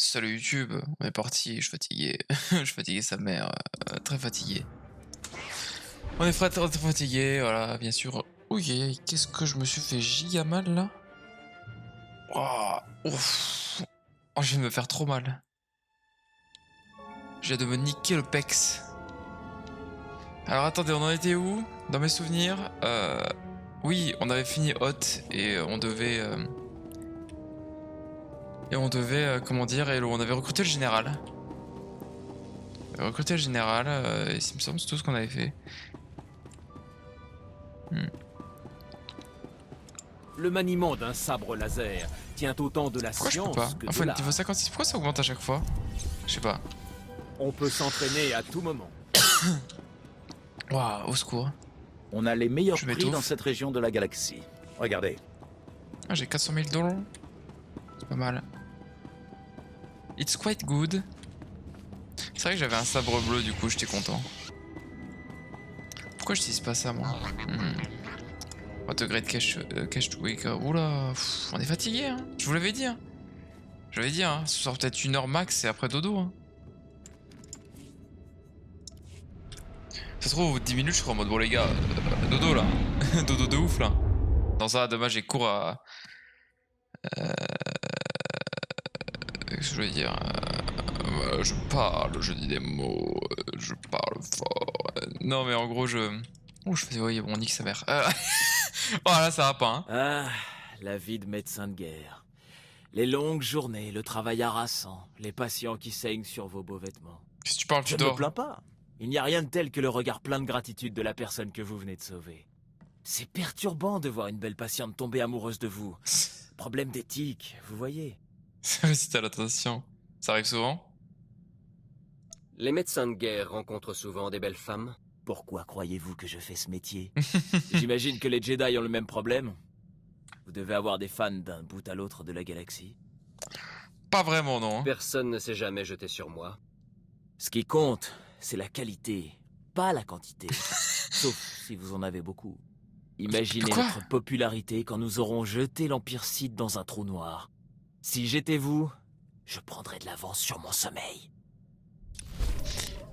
Salut YouTube, on est parti, je suis fatigué. Je suis fatigué sa mère, très fatigué. On est très fatigué, voilà, bien sûr. Oui, qu'est-ce que je me suis fait giga mal là? Ouah, ouf. Oh, je viens de me faire trop mal. Je viens de me niquer le pex. Alors attendez, on en était où? Dans mes souvenirs, oui, on avait fini hot et on devait, comment dire, et on avait recruté le général. Recruter le général, et il me semble c'est tout ce qu'on avait fait. Hmm. Le maniement d'un sabre laser tient autant de la Pourquoi je peux pas? science que de Enfin, niveau l'art. 56, pourquoi ça augmente à chaque fois? Je sais pas. On peut s'entraîner à tout moment. Waouh, au secours. On a les meilleurs Je prix dans m'étouffe. cette région de la galaxie. Regardez. Ah, j'ai 400 000 $. C'est pas mal. It's quite good. C'est vrai que j'avais un sabre bleu, du coup, j'étais content. Pourquoi j'utilise pas ça, moi? What a great cache to wake up. Oula, on est fatigué, hein. Je vous l'avais dit, hein. Je l'avais dit, hein. Ce sera peut-être 1 heure max et après dodo, hein. Ça se trouve, au bout de 10 minutes, je serai en mode bon, les gars, dodo là. Dodo de ouf là. Dans ça, dommage, j'ai cours à. Qu'est-ce que je veux dire? Je parle, je dis des mots, je parle fort. Non, mais en gros, je. Oh, je fais. Oui, bon, nique sa mère. Oh là, ça va pas, hein. Ah, la vie de médecin de guerre. Les longues journées, le travail harassant, les patients qui saignent sur vos beaux vêtements. Si tu parles, Je tu ne me dors. plains pas. Il n'y a rien de tel que le regard plein de gratitude de la personne que vous venez de sauver. C'est perturbant de voir une belle patiente tomber amoureuse de vous. Problème d'éthique, vous voyez. Si t'as l'attention. Ça arrive souvent? Les médecins de guerre rencontrent souvent des belles femmes. Pourquoi croyez-vous que je fais ce métier? J'imagine que les Jedi ont le même problème. Vous devez avoir des fans d'un bout à l'autre de la galaxie. Pas vraiment, non. Personne ne s'est jamais jeté sur moi. Ce qui compte, c'est la qualité, pas la quantité. Sauf si vous en avez beaucoup. Imaginez Quoi? notre popularité quand nous aurons jeté l'Empire Sith dans un trou noir. Si j'étais vous, je prendrais de l'avance sur mon sommeil.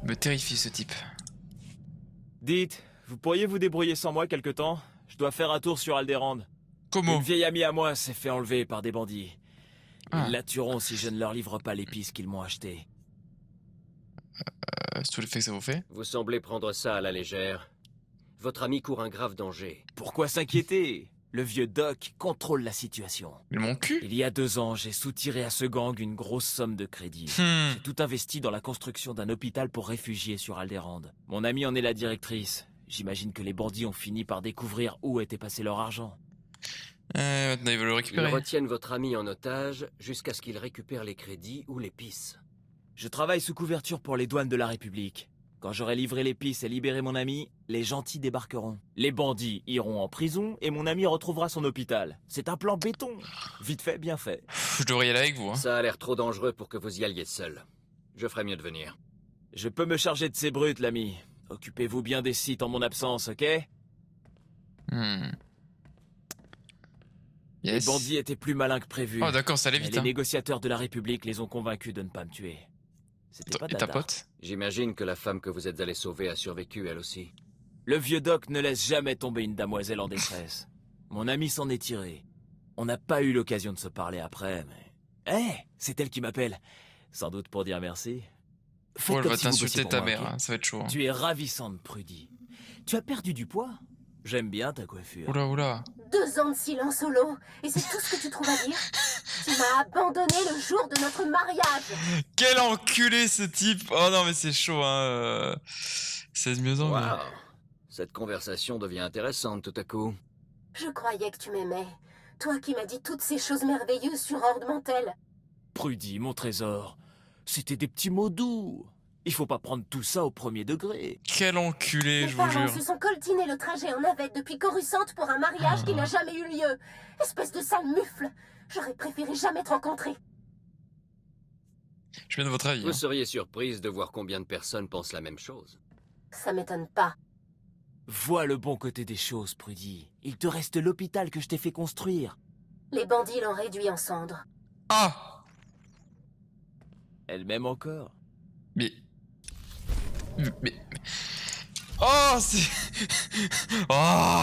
Me terrifie ce type. Dites, vous pourriez vous débrouiller sans moi quelque temps? Je dois faire un tour sur Alderaan. Comment? Une vieille amie à moi s'est fait enlever par des bandits. Ah. Ils la tueront si je ne leur livre pas l'épice qu'ils m'ont achetée. C'est tout l'effet que ça vous fait? Vous semblez prendre ça à la légère. Votre ami court un grave danger. Pourquoi s'inquiéter? Le vieux Doc contrôle la situation. Mais mon cul? Il y a 2 ans, j'ai soutiré à ce gang une grosse somme de crédit. J'ai tout investi dans la construction d'un hôpital pour réfugiés sur Alderaan. Mon amie en est la directrice. J'imagine que les bandits ont fini par découvrir où était passé leur argent. Maintenant ils veulent le Ils récupérer. retiennent votre ami en otage jusqu'à ce qu'il récupère les crédits ou l'épice. Je travaille sous couverture pour les douanes de la République. Quand j'aurai livré l'épice et libéré mon ami, les gentils débarqueront. Les bandits iront en prison et mon ami retrouvera son hôpital. C'est un plan béton. Vite fait, bien fait. Je devrais y aller avec vous, hein. Ça a l'air trop dangereux pour que vous y alliez seul. Je ferais mieux de venir. Je peux me charger de ces brutes, l'ami. Occupez-vous bien des sites en mon absence, ok? Les Yes. bandits étaient plus malins que prévu. Oh d'accord, ça allait Mais vite, les hein. négociateurs de la République les ont convaincus de ne pas me tuer. C'était pas Et ta dada. pote? J'imagine que la femme que vous êtes allé sauver a survécu elle aussi. Le vieux Doc ne laisse jamais tomber une damoiselle en détresse. Mon ami s'en est tiré. On n'a pas eu l'occasion de se parler après, mais... Hé, c'est elle qui m'appelle. Sans doute pour dire merci. Faites Oh, elle comme va si vous bossiez t'insulter pour ta moi, mère, ok? hein. Ça va être chaud, hein. Tu es ravissante, Prudy. Tu as perdu du poids? J'aime bien ta coiffure. Oula, oula. 2 ans de silence solo, et c'est tout ce que tu trouves à dire? Tu m'as abandonné le jour de notre mariage. Quel enculé ce type! Oh non, mais c'est chaud, hein. C'est mieux en Waouh! Cette conversation devient intéressante tout à coup. Je croyais que tu m'aimais. Toi qui m'as dit toutes ces choses merveilleuses sur Horde Mantel. Prudy, mon trésor. C'était des petits mots doux. Il faut pas prendre tout ça au premier degré. Quel enculé, Mes je vous parents jure. se sont coltinés le trajet en navette depuis Coruscant pour un mariage qui n'a jamais eu lieu. Espèce de sale mufle. J'aurais préféré jamais te rencontrer. Je viens de votre avis, Vous hein. seriez surprise de voir combien de personnes pensent la même chose. Ça m'étonne pas. Vois le bon côté des choses, Prudy. Il te reste l'hôpital que je t'ai fait construire. Les bandits l'ont réduit en cendres. Ah! Elle m'aime encore. Mais... Mais... Oh, c'est... Oh,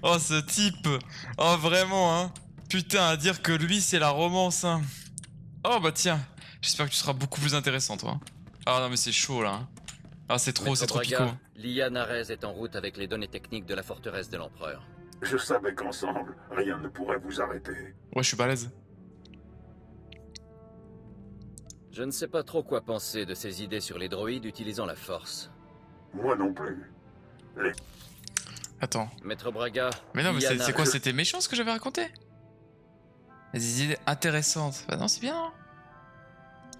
oh, ce type. Oh, vraiment, hein. Putain, à dire que lui, c'est la romance, hein. Oh, bah tiens. J'espère que tu seras beaucoup plus intéressant, toi. Ah non, mais c'est chaud, là. Hein. Ah, c'est trop, Maître c'est trop Braga, pico. l'IA Narez est en route avec les données techniques de la forteresse de l'Empereur. Je savais qu'ensemble, rien ne pourrait vous arrêter. Ouais, je suis balèze. Je ne sais pas trop quoi penser de ces idées sur les droïdes utilisant la force. Moi non plus. Attends. Maître Braga... Mais non, mais l'IA c'est quoi? Narez- C'était méchant ce que j'avais raconté? Des idées intéressantes. Bah non, c'est bien, hein.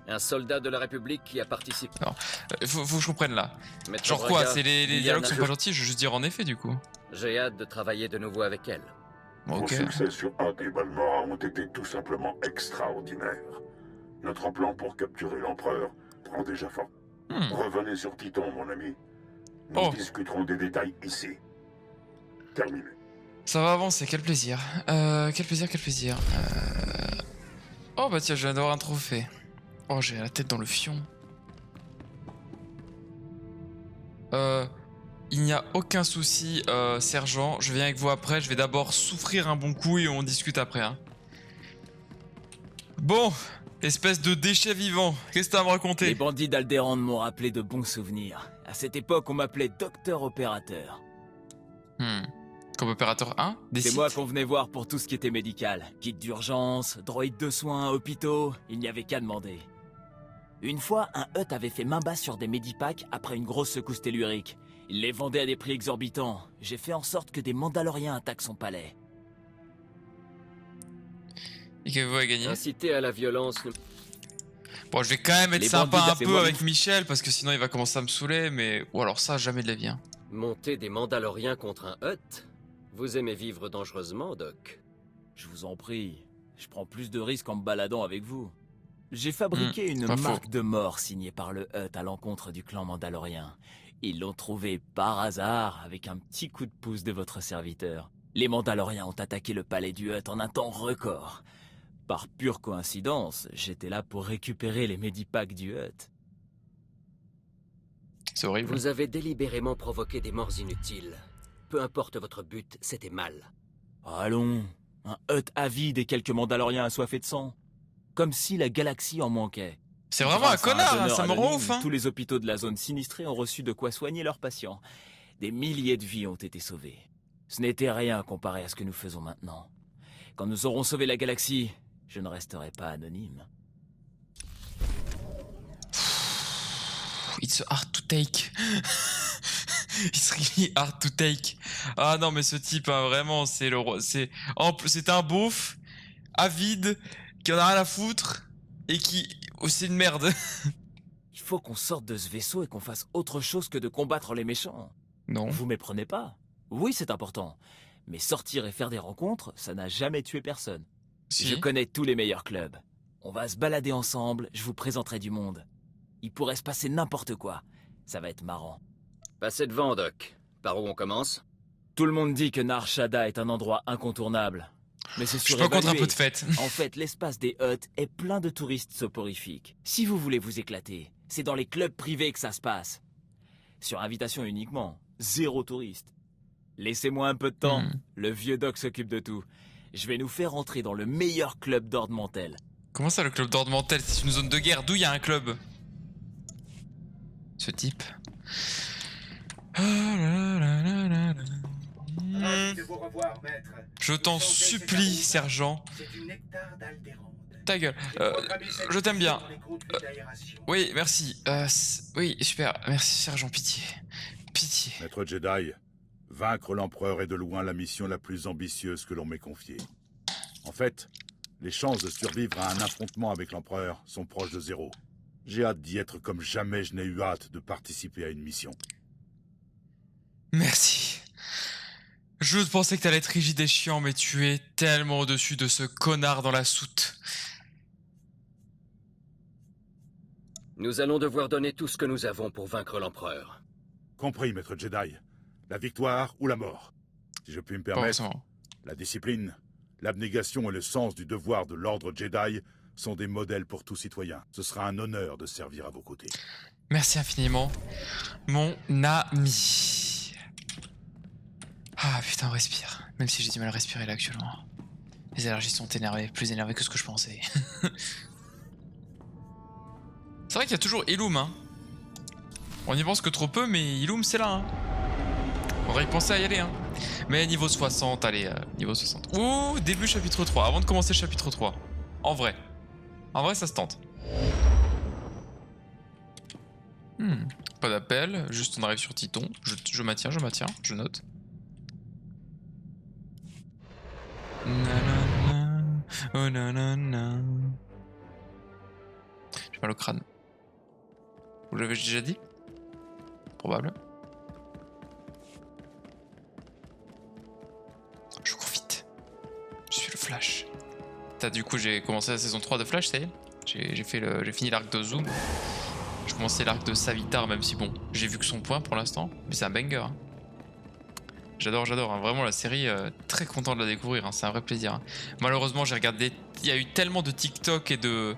Un soldat de la République qui a participé... Faut que je comprenne, là. Maître Genre quoi? Braga, C'est les l'IA dialogues sont Narez- pas gentils? Je veux juste dire en effet, du coup. J'ai hâte de travailler de nouveau avec elle. Bon, Vos ok. succès sur Hoth et Balmora ont été tout simplement extraordinaires. Notre plan pour capturer l'Empereur prend déjà forme. Hmm. Revenez sur Titon, mon ami. Nous Oh. discuterons des détails ici. Terminé. Ça va avancer, quel plaisir. Quel plaisir, quel plaisir. Oh bah tiens, je viens d'avoir un trophée. Oh, j'ai la tête dans le fion. Il n'y a aucun souci, sergent. Je viens avec vous après. Je vais d'abord souffrir un bon coup et on discute après. Hein. Bon, espèce de déchet vivant. Qu'est-ce que t'as à me raconter? Les bandits d'Alderaan m'ont rappelé de bons souvenirs. À cette époque, on m'appelait Docteur Opérateur. Comme opérateur 1 des C'est sites. moi qu'on venait voir pour tout ce qui était médical. Kit d'urgence, droïde de soins, hôpitaux, il n'y avait qu'à demander. Une fois, un Hutt avait fait main basse sur des médipacks après une grosse secousse tellurique. Il les vendait à des prix exorbitants. J'ai fait en sorte que des Mandaloriens attaquent son palais. Et que vous avez gagné. Inciter à la violence... Bon, je vais quand même être Les sympa bandits, un c'est peu moi, avec ouf. Michel parce que sinon il va commencer à me saouler. Mais ou alors ça, jamais de la vie. Hein. Monter des Mandaloriens contre un Hutt? Vous aimez vivre dangereusement, Doc? Je vous en prie, je prends plus de risques en me baladant avec vous. J'ai fabriqué une pas faux. marque de mort signée par le Hutt à l'encontre du clan Mandalorien. Ils l'ont trouvée par hasard avec un petit coup de pouce de votre serviteur. Les Mandaloriens ont attaqué le palais du Hutt en un temps record. Par pure coïncidence, j'étais là pour récupérer les Medipacks du Hutt. C'est horrible. Vous avez délibérément provoqué des morts inutiles. Peu importe votre but, c'était mal. Allons, un Hutt avide et quelques Mandaloriens assoiffés de sang. Comme si la galaxie en manquait. C'est vraiment un Grâce à connard, hein, donneur ça me rend anonyme, ouf. Hein. Tous les hôpitaux de la zone sinistrée ont reçu de quoi soigner leurs patients. Des milliers de vies ont été sauvées. Ce n'était rien comparé à ce que nous faisons maintenant. Quand nous aurons sauvé la galaxie, je ne resterai pas anonyme. It's hard to take. It's really hard to take. Ah non, mais ce type, hein, vraiment, c'est le roi. C'est un beauf, avide, qui en a rien à foutre et qui. Oh, c'est une merde. Il faut qu'on sorte de ce vaisseau et qu'on fasse autre chose que de combattre les méchants. Non. Vous méprenez pas? Oui, c'est important. Mais sortir et faire des rencontres, ça n'a jamais tué personne. Si. Je connais tous les meilleurs clubs. On va se balader ensemble, je vous présenterai du monde. Il pourrait se passer n'importe quoi. Ça va être marrant. Passez devant, Doc. Par où on commence? Tout le monde dit que Nar Shaddaa est un endroit incontournable. Mais c'est Je peux contre un surévalué. peu de fête. En fait, l'espace des Hutt est plein de touristes soporifiques. Si vous voulez vous éclater, c'est dans les clubs privés que ça se passe. Sur invitation uniquement. 0 touriste. Laissez-moi un peu de temps. Le vieux Doc s'occupe de tout. Je vais nous faire entrer dans le meilleur club d'Ordre Mantel. Comment ça, le club d'ordre mental? C'est une zone de guerre. D'où il y a un club? Ce type. Ah là là là là là. Ravi de vous revoir, maître. Je t'en supplie, sergent. C'est du nectar d'Alderaan. Ta gueule. Je t'aime bien. Oui, merci. Oui, super. Merci, sergent. Pitié. Pitié. Maître Jedi, vaincre l'Empereur est de loin la mission la plus ambitieuse que l'on m'ait confiée. En fait, les chances de survivre à un affrontement avec l'Empereur sont proches de 0. J'ai hâte d'y être comme jamais je n'ai eu hâte de participer à une mission. Merci. Je pensais que t'allais être rigide et chiant, mais tu es tellement au-dessus de ce connard dans la soute. Nous allons devoir donner tout ce que nous avons pour vaincre l'Empereur. Compris, Maître Jedi. La victoire ou la mort. Si je puis me Pas permettre, forcément. la discipline, l'abnégation et le sens du devoir de l'ordre Jedi sont des modèles pour tout citoyen. Ce sera un honneur de servir à vos côtés. Merci infiniment, mon ami. Ah putain, on respire. Même si j'ai du mal à respirer là actuellement. Les allergies sont énervées, plus énervées que ce que je pensais. C'est vrai qu'il y a toujours Illum, hein. On y pense que trop peu, mais Illum c'est là, hein. On va y penser à y aller, hein. Mais niveau 60, allez, niveau 60. Ouh, début chapitre 3, avant de commencer le chapitre 3. En vrai, ça se tente. Pas d'appel, juste on arrive sur Titon. Je maintiens, je note. Nanana, oh nanana. J'ai mal au crâne. Vous l'avez déjà dit? Probable. Je cours vite. Je suis le Flash. Du coup, j'ai commencé la saison 3 de Flash, ça y est. J'ai fini l'arc de Zoom. Je commençais l'arc de Savitar, même si bon, j'ai vu que son point pour l'instant. Mais c'est un banger. Hein. J'adore, hein. Vraiment la série, très content de la découvrir, hein. C'est un vrai plaisir. Hein. Malheureusement, j'ai regardé, il y a eu tellement de TikTok et de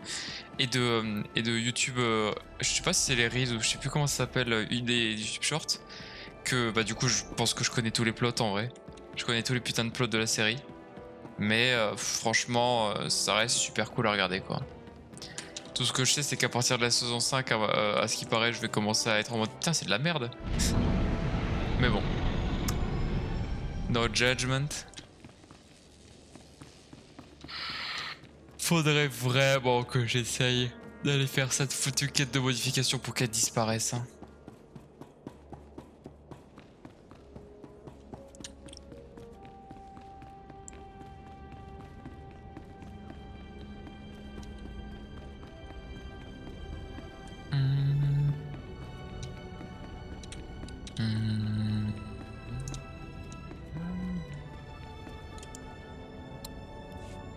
YouTube, je sais pas si c'est les Reels ou je sais plus comment ça s'appelle, une des YouTube Shorts, que bah du coup je pense que je connais tous les plots en vrai. Je connais tous les putains de plots de la série. Mais franchement, ça reste super cool à regarder quoi. Tout ce que je sais, c'est qu'à partir de la saison 5, à ce qui paraît, je vais commencer à être en mode putain, c'est de la merde. Mais bon. No judgment. Faudrait vraiment que j'essaye d'aller faire cette foutue quête de modification pour qu'elle disparaisse. Hein.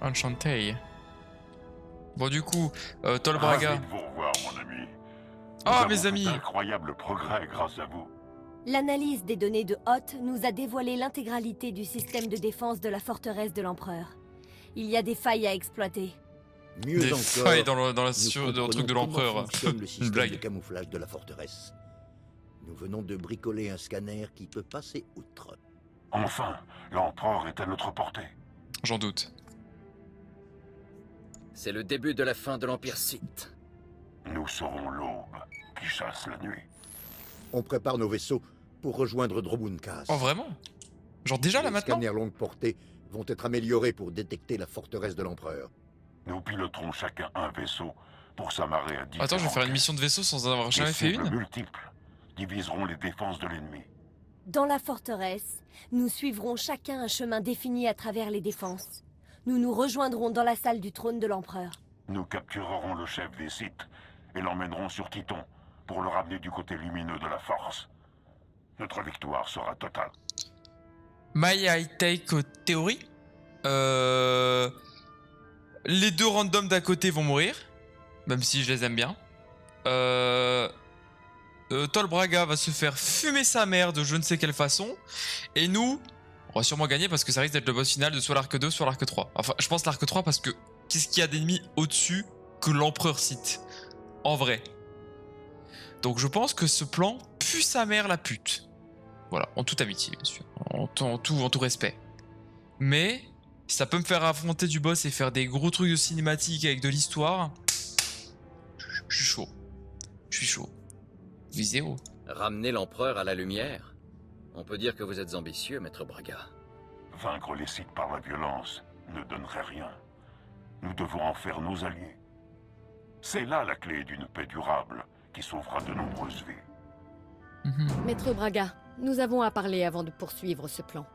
Enchanté. Bon du coup, Tolbraga. Ravi de vous revoir, mon ami. Ah mes amis. Incroyable progrès grâce à vous. L'analyse des données de Hoth nous a dévoilé l'intégralité du système de défense de la forteresse de l'empereur. Il y a des failles à exploiter. Mieux Des encore, failles dans le nous truc de comprenons l'empereur. comment fonctionne le Une système blague. de camouflage de la forteresse. Nous venons de bricoler un scanner qui peut passer outre. Enfin, l'empereur est à notre portée. J'en doute. C'est le début de la fin de l'Empire Sith. Nous serons l'aube qui chasse la nuit. On prépare nos vaisseaux pour rejoindre Drobunkas. Oh vraiment? Genre déjà là Les maintenant? scanners longue portée vont être améliorés pour détecter la forteresse de l'empereur. Nous piloterons chacun un vaisseau pour s'amarrer à différents Attends, je vais faire une quais. mission de vaisseau sans en avoir Des jamais fait cibles une? multiples diviseront les défenses de l'ennemi. Dans la forteresse, nous suivrons chacun un chemin défini à travers les défenses. Nous nous rejoindrons dans la salle du trône de l'empereur. Nous capturerons le chef des Sith et l'emmènerons sur Titon pour le ramener du côté lumineux de la force. Notre victoire sera totale. My I take théorie. Les deux randoms d'à côté vont mourir. Même si je les aime bien. Tolbraga va se faire fumer sa mère de je ne sais quelle façon. Et nous, on va sûrement gagner parce que ça risque d'être le boss final de soit l'arc 2, soit l'arc 3. Enfin, je pense l'arc 3 parce que qu'est-ce qu'il y a d'ennemis au-dessus que l'empereur Sith? En vrai. Donc je pense que ce plan pue sa mère la pute. Voilà, en toute amitié, bien sûr. En tout respect. Mais ça peut me faire affronter du boss et faire des gros trucs de cinématique avec de l'histoire. Je suis chaud. Je suis chaud. Viséo. Ramener l'empereur à la lumière? On peut dire que vous êtes ambitieux, maître Braga. Vaincre les Sith par la violence ne donnerait rien. Nous devons en faire nos alliés. C'est là la clé d'une paix durable qui sauvera de nombreuses vies. Maître Braga, nous avons à parler avant de poursuivre ce plan.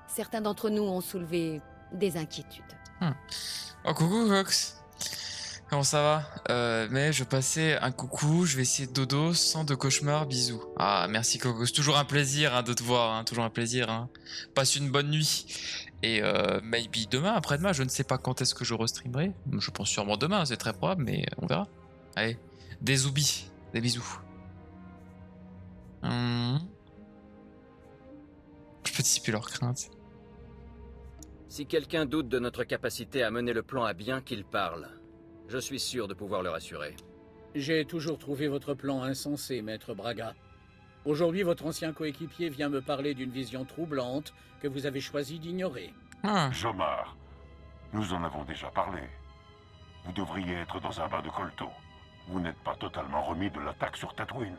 Certains d'entre nous ont soulevé des inquiétudes. Oh coucou Cox. Comment ça va? Mais je passais un coucou, je vais essayer de dodo sans de cauchemar, bisous. Ah merci Coco, c'est toujours un plaisir hein, de te voir, hein, toujours un plaisir. Hein. Passe une bonne nuit. Et maybe demain, après-demain, je ne sais pas quand est-ce que je restreamerai. Je pense sûrement demain, c'est très probable, mais on verra. Allez, des zoubis, des bisous. Je peux dissiper leurs craintes. Si quelqu'un doute de notre capacité à mener le plan à bien, qu'il parle. Je suis sûr de pouvoir le rassurer. J'ai toujours trouvé votre plan insensé, Maître Braga. Aujourd'hui, votre ancien coéquipier vient me parler d'une vision troublante que vous avez choisi d'ignorer. Jomar, nous en avons déjà parlé. Vous devriez être dans un bain de colto. Vous n'êtes pas totalement remis de l'attaque sur Tatooine.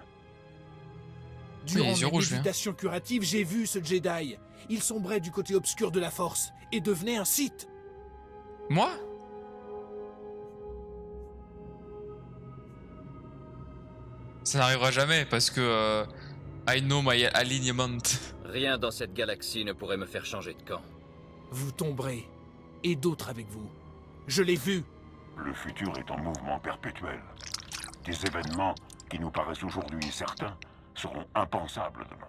Durant mes méditations curatives, j'ai vu ce Jedi. Il sombrait du côté obscur de la Force et devenait un Sith. Moi? Ça n'arrivera jamais parce que I know my alignment. Rien dans cette galaxie ne pourrait me faire changer de camp. Vous tomberez, et d'autres avec vous. Je l'ai vu. Le futur est en mouvement perpétuel. Des événements qui nous paraissent aujourd'hui certains seront impensables demain.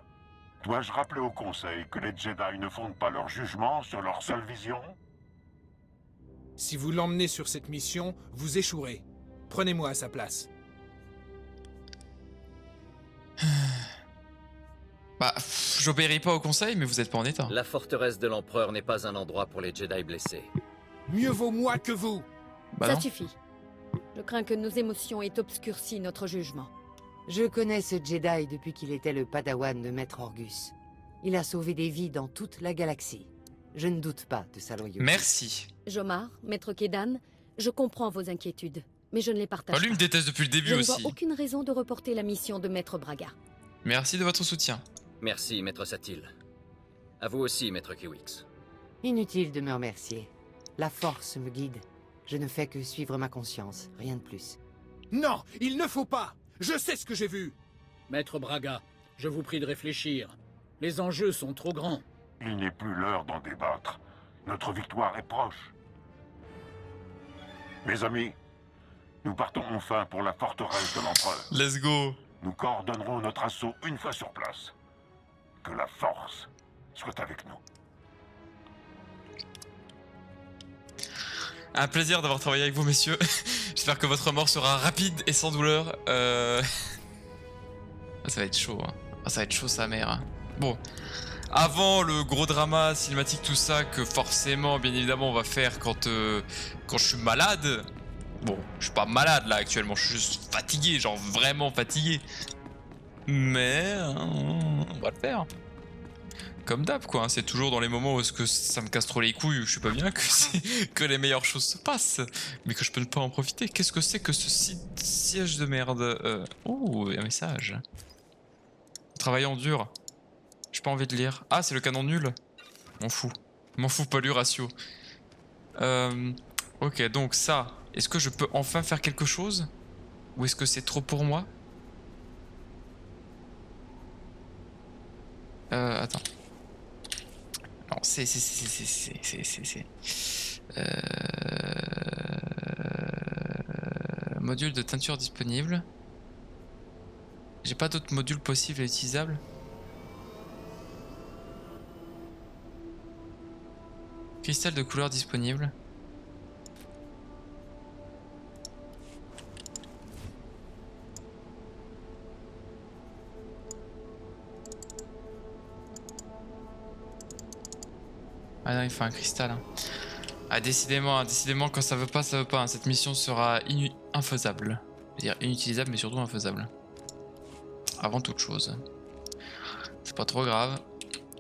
Dois-je rappeler au Conseil que les Jedi ne fondent pas leur jugement sur leur seule vision? Si vous l'emmenez sur cette mission, vous échouerez. Prenez-moi à sa place. Bah, j'obéirai pas au Conseil, mais vous êtes pas en état. La forteresse de l'Empereur n'est pas un endroit pour les Jedi blessés. Mieux vaut moi que vous. Bah Ça non. suffit. Je crains que nos émotions aient obscurci notre jugement. Je connais ce Jedi depuis qu'il était le padawan de Maître Orgus. Il a sauvé des vies dans toute la galaxie. Je ne doute pas de sa loyauté. Merci. Jomar, Maître Kedan, je comprends vos inquiétudes, mais je ne les partage Bah, lui pas. me déteste depuis le début Je ne aussi. vois aucune raison de reporter la mission de Maître Braga. Merci de votre soutien. Merci, Maître Satil. À vous aussi, Maître Kiwix. Inutile de me remercier. La force me guide. Je ne fais que suivre ma conscience, rien de plus. Non, il ne faut pas. Je sais ce que j'ai vu. Maître Braga, je vous prie de réfléchir. Les enjeux sont trop grands. Il n'est plus l'heure d'en débattre. Notre victoire est proche. Mes amis, nous partons enfin pour la forteresse de l'Empereur. Let's go. Nous coordonnerons notre assaut une fois sur place. Que la force soit avec nous. Un plaisir d'avoir travaillé avec vous, messieurs. J'espère que votre mort sera rapide et sans douleur. Ah, ça va être chaud, hein. Ah, ça va être chaud, sa mère. Hein. Bon. Avant le gros drama cinématique, tout ça, que forcément, bien évidemment, on va faire quand je suis malade. Bon, je suis pas malade là actuellement, je suis juste fatigué, genre vraiment fatigué. Mais on va le faire. Comme d'hab quoi, hein. C'est toujours dans les moments où est-ce que ça me casse trop les couilles, où je suis pas bien, que les meilleures choses se passent. Mais que je peux ne pas en profiter. Qu'est-ce que c'est que ce siège de merde? Oh, un message. Travaillant dur. J'ai pas envie de lire. Ah, c'est le canon nul. M'en fous. M'en fous pas du ratio. Ok, donc ça. Est-ce que je peux enfin faire quelque chose? Ou est-ce que c'est trop pour moi? Attends. Non, module de teinture disponible. J'ai pas d'autres modules possibles et utilisables. Cristal de couleur disponible. Ah non, il faut un cristal. Hein. Ah, décidément, décidément, quand ça veut pas, ça veut pas. Hein. Cette mission sera infaisable. Je veux dire inutilisable, mais surtout infaisable. Avant toute chose. C'est pas trop grave.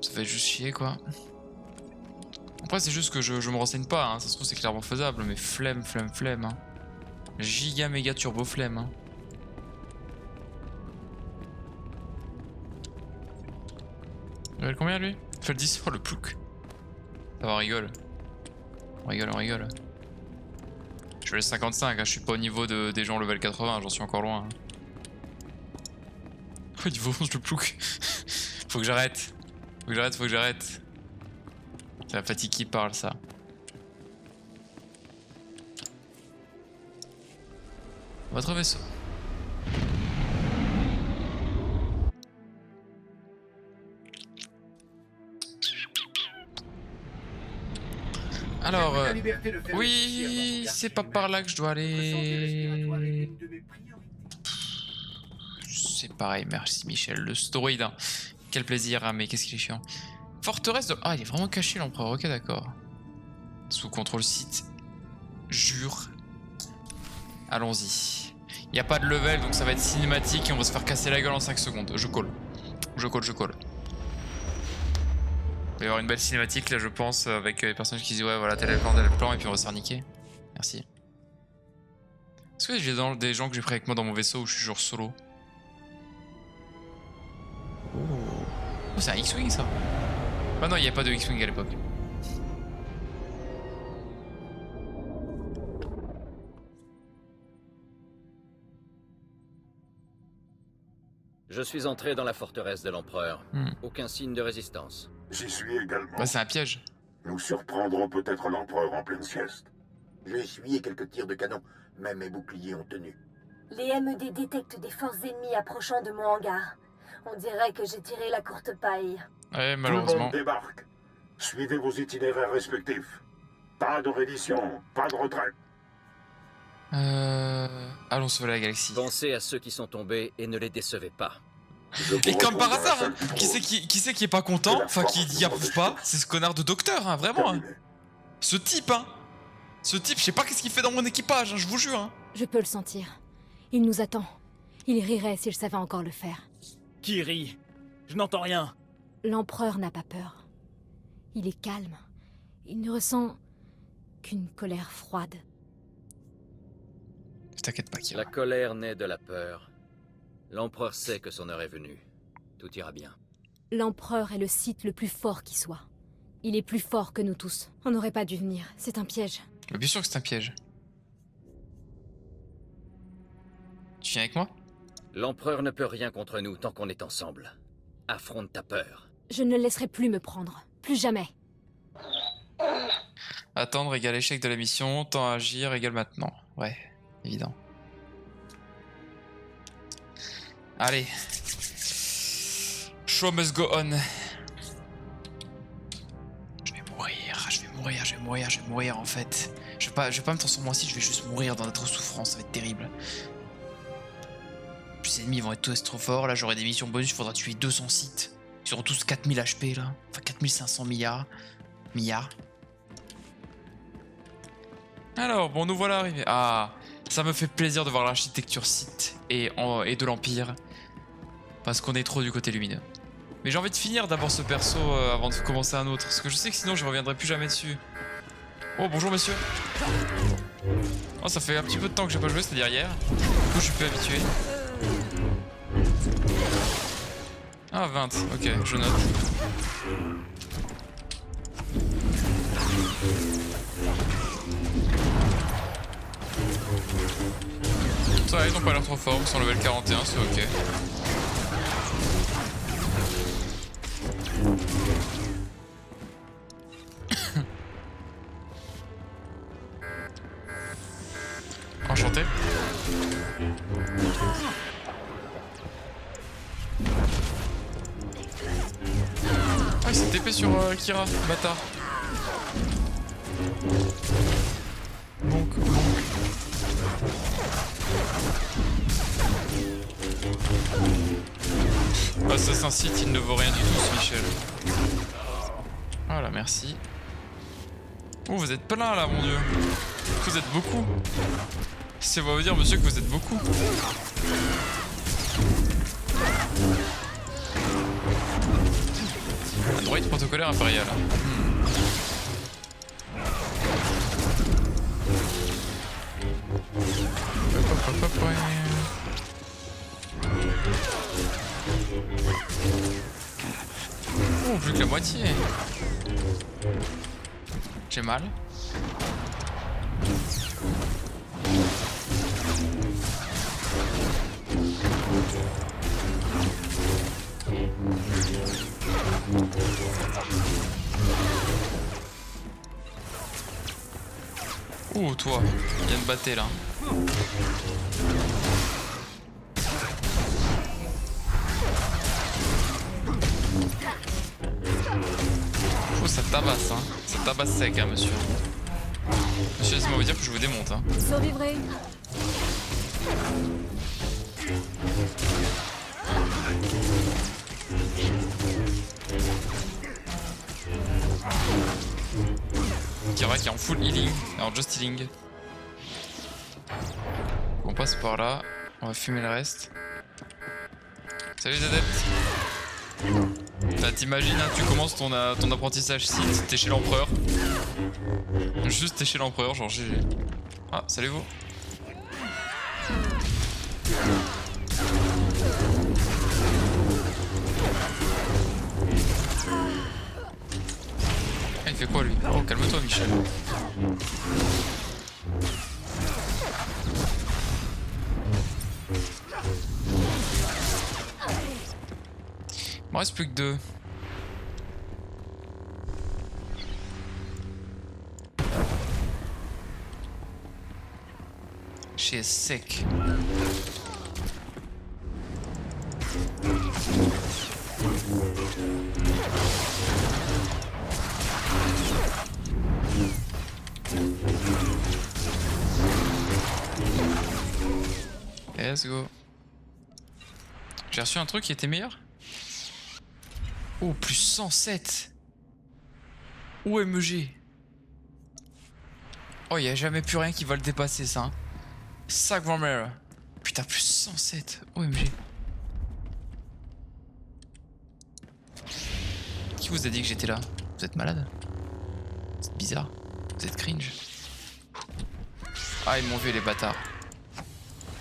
Ça fait juste chier, quoi. Après, c'est juste que je me renseigne pas. Hein. Ça se trouve, c'est clairement faisable, mais flemme, flemme, flemme. Hein. Giga méga turbo flemme. Hein. Il veut combien, lui? Il fait le 10. Oh, le plouc. Ça va, on rigole. On rigole, on rigole. Je fais le 55, hein, je suis pas au niveau des gens level 80, j'en suis encore loin. Hein. Oh, niveau 11 le plouc. Faut que j'arrête. Faut que j'arrête, faut que j'arrête. C'est la fatigue qui parle, ça. Votre vaisseau. Alors, oui, c'est pas par là que je dois aller. C'est pareil, merci Michel. Le story d'un. Quel plaisir, hein, mais qu'est-ce qu'il est chiant. Forteresse de. Ah, il est vraiment caché l'empereur, ok, d'accord. Sous contrôle site. Jure. Allons-y. Il n'y a pas de level, donc ça va être cinématique et on va se faire casser la gueule en 5 secondes. Je colle. Je colle, je colle. Il va y avoir une belle cinématique là, je pense, avec les personnages qui disent ouais, voilà, tel est le plan, et puis on va se faire niquer. Merci. Est-ce que j'ai des gens que j'ai pris avec moi dans mon vaisseau où je suis genre solo? Oh, c'est un X-Wing ça? Ah non, il n'y a pas de X-Wing à l'époque. Je suis entré dans la forteresse de l'Empereur. Aucun signe de résistance. J'y suis également. Bah, c'est un piège. Nous surprendrons peut-être l'Empereur en pleine sieste. J'ai essuyé quelques tirs de canon, mais mes boucliers ont tenu. Les MED détectent des forces ennemies approchant de mon hangar. On dirait que j'ai tiré la courte paille. Ouais, Tout le malheureusement. monde débarque. Suivez vos itinéraires respectifs. Pas de reddition, pas de retrait. Allons sauver la galaxie. Pensez à ceux qui sont tombés et ne les décevez pas. Et comme par hasard, hein, qui c'est qui est pas content, enfin qui approuve pas, c'est ce connard de docteur, hein, vraiment. Hein. Ce type, hein. Ce type, je sais pas qu'est-ce qu'il fait dans mon équipage, hein, je vous jure. Hein. Je peux le sentir. Il nous attend. Il rirait s'il savait encore le faire. Qui rit? Je n'entends rien. L'Empereur n'a pas peur. Il est calme. Il ne ressent qu'une colère froide. T'inquiète pas, Kira. La colère naît de la peur. L'Empereur sait que son heure est venue. Tout ira bien. L'Empereur est le Sith le plus fort qui soit. Il est plus fort que nous tous. On n'aurait pas dû venir. C'est un piège. Mais bien sûr que c'est un piège. Tu viens avec moi? L'Empereur ne peut rien contre nous tant qu'on est ensemble. Affronte ta peur. Je ne le laisserai plus me prendre. Plus jamais. Attendre égale échec de la mission, temps à agir égale maintenant. Ouais, évident. Allez. Show must go on. Je vais mourir en fait. Je vais pas me transformer en site, je vais juste mourir dans notre souffrance, ça va être terrible. Puis les ennemis vont être tous trop forts, là j'aurai des missions bonus, il faudra tuer 200 sites. Ils auront tous 4000 HP là, enfin 4500 milliards. Alors, bon, nous voilà arrivés. Ah, ça me fait plaisir de voir l'architecture Sith et de l'Empire. Parce qu'on est trop du côté lumineux. Mais j'ai envie de finir d'abord ce perso avant de commencer un autre. Parce que je sais que sinon je reviendrai plus jamais dessus. Oh, bonjour monsieur. Oh, ça fait un petit peu de temps que j'ai pas joué, c'est-à-dire hier. Du coup, je suis plus habitué. Ah, 20, ok, je note. Ça va, ils ont pas l'air trop forts, ils sont level 41, c'est ok. Enchanté. Ah, il s'est TP sur Kira, bâtard. Donc. Assassin Sith, il ne vaut rien du tout, ce Michel. Voilà, merci. Oh, vous êtes plein là, mon dieu. Vous êtes beaucoup. Ça va dire, monsieur, que vous êtes beaucoup. Un droïde protocolaire impérial. Oh, plus que la moitié. J'ai mal. Oh, toi, il vient de battre là. Oh, ça tabasse, hein. Ça tabasse sec, hein, monsieur. Monsieur, laissez-moi vous dire que je vous démonte, hein. Survivrez. Kira qui est en full healing, alors just healing. On passe par là. On va fumer le reste. Salut les adeptes. T'imagines, hein, tu commences ton apprentissage site, t'es chez l'empereur. Juste t'es chez l'empereur, genre GG. Ah, salut vous. Ah, il fait quoi lui? Oh, calme-toi Michel. Il me reste plus que 2. She is sick. Let's go. J'ai reçu un truc qui était meilleur. Oh, plus 107. OMG. Oh, il n'y a jamais plus rien qui va le dépasser, ça. Hein. Sac grand-mère. Putain, plus 107. OMG. Qui vous a dit que j'étais là? Vous êtes malade? C'est bizarre. Vous êtes cringe. Ah, ils m'ont vu, les bâtards.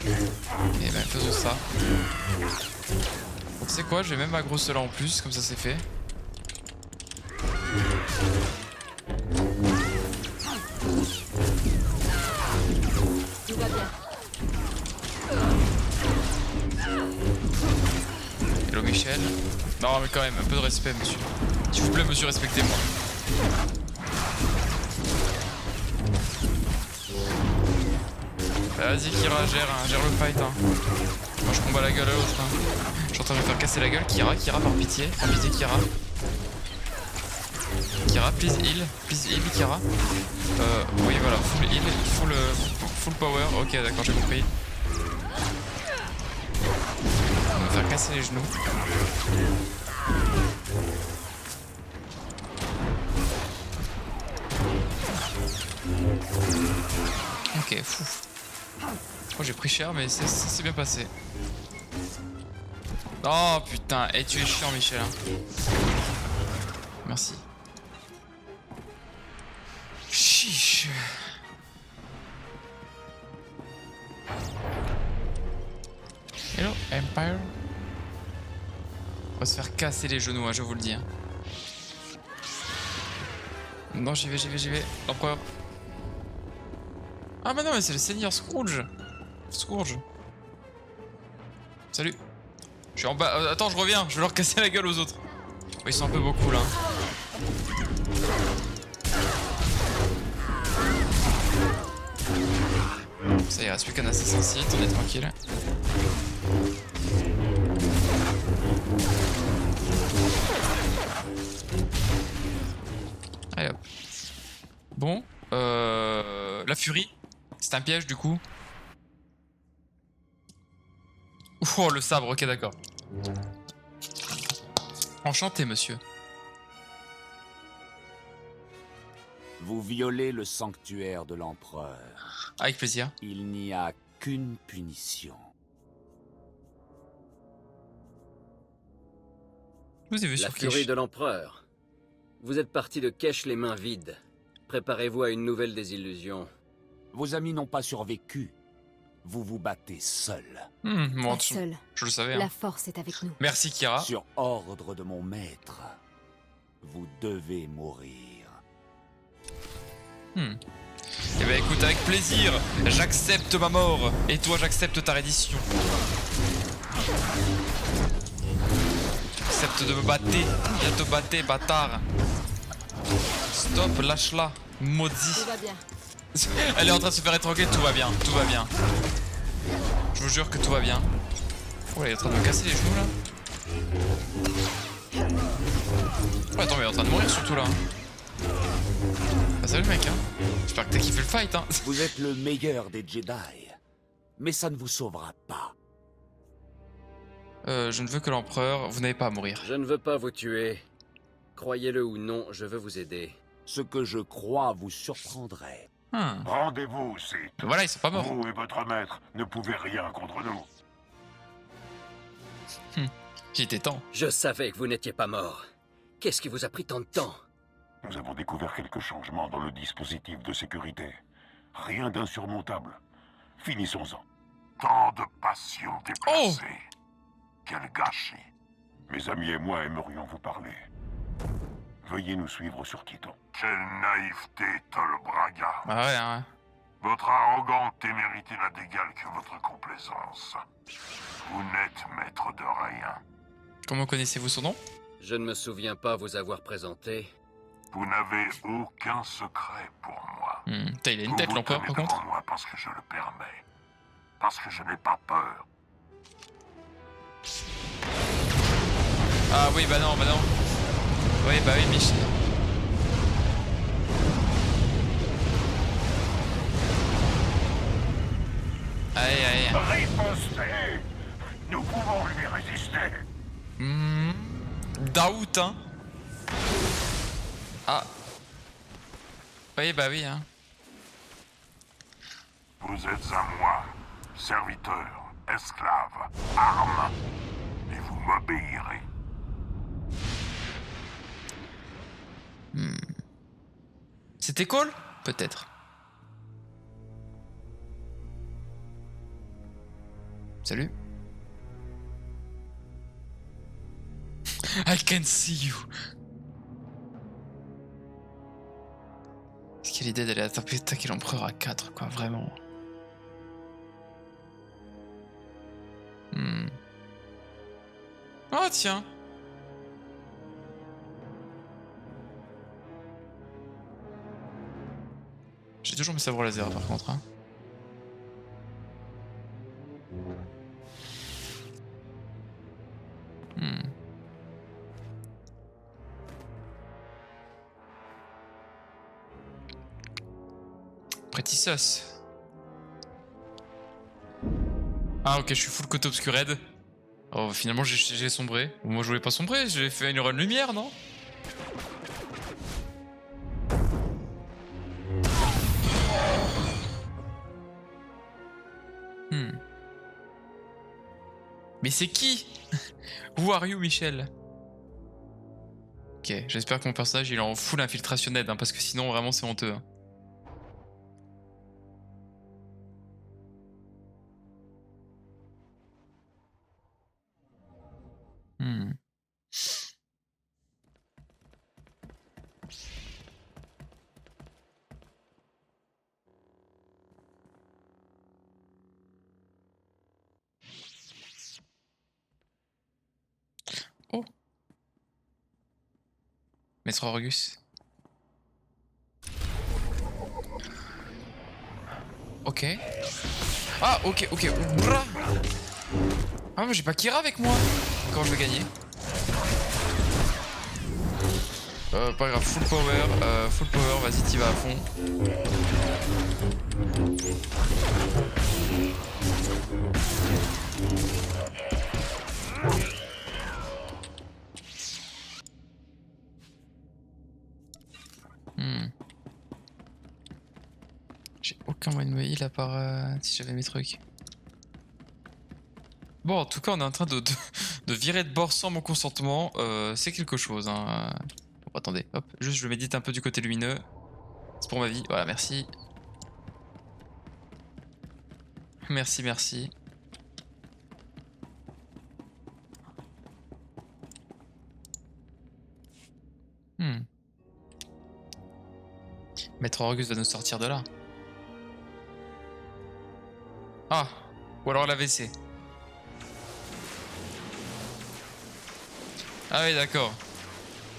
Et ben, faisons ça. Tu sais quoi, j'ai même ma grosse là en plus, comme ça c'est fait. Tout va bien. Hello Michel. Non mais quand même, un peu de respect monsieur. S'il vous plaît monsieur, respectez-moi. Vas-y Kira, gère le fight hein. Moi je combat la gueule à l'autre hein. Je suis en train de me faire casser la gueule. Kira par pitié Kira. Kira, please heal Kira. Oui voilà, full heal, full power, ok d'accord j'ai compris. On va me faire casser les genoux. Ok, fou. Oh j'ai pris cher mais c'est bien passé. Oh putain, et tu es chiant Michel. Hein. Merci. Chiche. Hello Empire. On va se faire casser les genoux, hein, je vous le dis. Hein. Non j'y vais. L'empereur. Ah bah non mais c'est le seigneur Scrooge. Salut. Je suis en bas. Attends, je reviens. Je vais leur casser la gueule aux autres. Oh, ils sont un peu beaucoup là. Ça y est, il reste plus qu'un assassin site. On est tranquille. Allez hop. Bon. La furie. C'est un piège du coup. Oh le sabre, ok d'accord. Enchanté monsieur. Vous violez le sanctuaire de l'empereur. Avec plaisir. Il n'y a qu'une punition. Vous avez vu la sur furie Kesh. De l'empereur. Vous êtes parti de Kesh les mains vides. Préparez-vous à une nouvelle désillusion. Vos amis n'ont pas survécu. Vous vous battez seul. Bon, seul. Je le savais. La hein. force est avec nous. Merci Kira. Sur ordre de mon maître, vous devez mourir. Eh ben écoute, avec plaisir, j'accepte ma mort. Et toi, j'accepte ta reddition. J'accepte de me battre. Viens te battre, bâtard. Stop, lâche-la. Maudit. Tout va bien. Elle est en train de se faire étrangler, tout va bien. Je vous jure que tout va bien. Oh, elle est en train de me casser les genoux là. Oh, attends, mais elle est en train de mourir surtout là. Bah, salut mec, hein. J'espère que t'as kiffé le fight, hein. Vous êtes le meilleur des Jedi, mais ça ne vous sauvera pas. Je ne veux que l'empereur, vous n'avez pas à mourir. Je ne veux pas vous tuer. Croyez-le ou non, je veux vous aider. Ce que je crois vous surprendrait. Rendez-vous, Sith. Voilà, ils sont pas morts. Vous et votre maître ne pouvez rien contre nous. Il était temps. Je savais que vous n'étiez pas mort. Qu'est-ce qui vous a pris tant de temps? Nous avons découvert quelques changements dans le dispositif de sécurité. Rien d'insurmontable. Finissons-en. Tant de passion déplacée. Quel gâchis. Mes amis et moi aimerions vous parler. Veuillez nous suivre sur Titan. Quelle naïveté, Tol Braga. Ah ouais, hein. Votre arrogante témérité n'a d'égal que votre complaisance. Vous n'êtes maître de rien. Comment connaissez-vous son nom? Je ne me souviens pas vous avoir présenté. Vous n'avez aucun secret pour moi. Il a une tête, l'empereur, par contre. Moi parce que je le permets. Parce que je n'ai pas peur. Ah oui, bah non, bah non. Oui, bah oui, Michel. Allez, allez. Ripostez. Nous pouvons lui résister. Daout, hein. Ah. Oui, bah oui, hein. Vous êtes à moi, serviteur, esclave, arme, et vous m'obéirez. C'était cool? Peut-être. Salut. I can see you. Est-ce qu'il y a l'idée d'aller attaquer l'empereur à 4, quoi, vraiment? Oh tiens. J'ai toujours mes sabres laser par contre, hein. Pretty sus. Ah ok, je suis full côté obscured. Oh finalement j'ai sombré. Moi je voulais pas sombrer, j'ai fait une run lumière, non? Mais c'est qui? Who are you, Michel? Ok, j'espère que mon personnage il est en full infiltrationnette, hein, parce que sinon vraiment c'est honteux. Hein. Oh. Maître Orgus. Ok. Ah, ok, ok. Oula. Ah, mais j'ai pas Kira avec moi. Comment je vais gagner? Pas grave, full power, vas-y, t'y vas à fond. J'ai aucun moyen de me heal à part si j'avais mes trucs. Bon, en tout cas, on est en train de virer de bord sans mon consentement. C'est quelque chose, hein. Bon, attendez, hop, juste je médite un peu du côté lumineux. C'est pour ma vie, voilà, merci. Merci, merci. Maître Orgus va nous sortir de là. Ah, ou alors l'AVC. Ah oui, d'accord.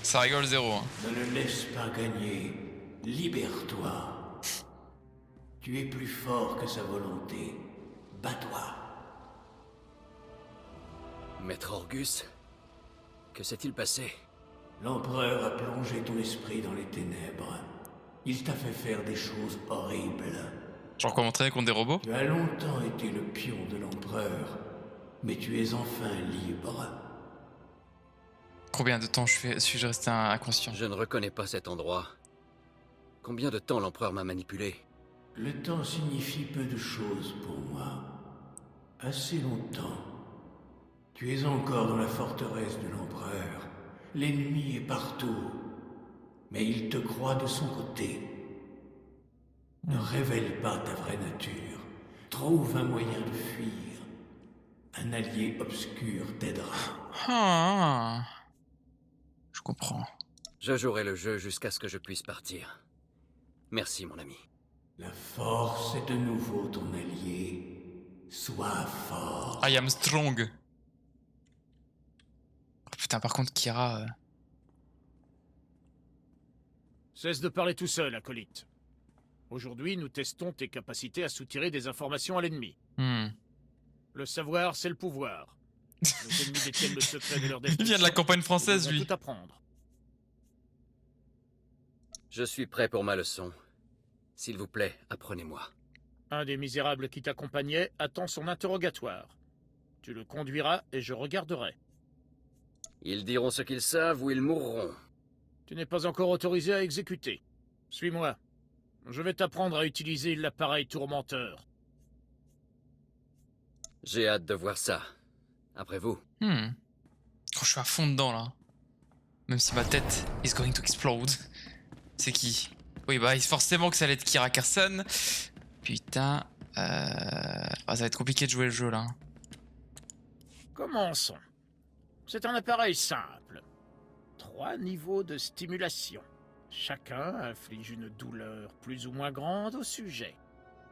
Ça rigole zéro. Hein. Ne le laisse pas gagner. Libère-toi. Tu es plus fort que sa volonté. Bats-toi. Maître Orgus, que s'est-il passé? L'empereur a plongé ton esprit dans les ténèbres. Il t'a fait faire des choses horribles. Genre comment m'entraîner contre des robots? Tu as longtemps été le pion de l'empereur, mais tu es enfin libre. Combien de temps suis-je resté inconscient? Je ne reconnais pas cet endroit. Combien de temps l'empereur m'a manipulé? Le temps signifie peu de choses pour moi. Assez longtemps. Tu es encore dans la forteresse de l'Empereur. L'ennemi est partout. Mais il te croit de son côté. Ne révèle pas ta vraie nature. Trouve un moyen de fuir. Un allié obscur t'aidera. Ah, je comprends. Je jouerai le jeu jusqu'à ce que je puisse partir. Merci, mon ami. La force est de nouveau ton allié. Sois fort. I am strong. Oh, putain, par contre, Kira... Cesse de parler tout seul, acolyte. Aujourd'hui, nous testons tes capacités à soutirer des informations à l'ennemi. Le savoir, c'est le pouvoir. Nos ennemis détiennent le secret de leur destruction. Il vient de la campagne française, lui. Tout apprendre. Je suis prêt pour ma leçon. S'il vous plaît, apprenez-moi. Un des misérables qui t'accompagnait attend son interrogatoire. Tu le conduiras et je regarderai. Ils diront ce qu'ils savent ou ils mourront. Tu n'es pas encore autorisé à exécuter. Suis-moi. Je vais t'apprendre à utiliser l'appareil tourmenteur. J'ai hâte de voir ça. Après vous. Oh, je suis à fond dedans, là. Même si ma tête is going to explode. C'est qui? Oui, bah, forcément que ça allait être Kira Carson. Putain. Ah, ça va être compliqué de jouer le jeu, là. Commençons. C'est un appareil simple. 3 niveaux de stimulation. Chacun inflige une douleur plus ou moins grande au sujet.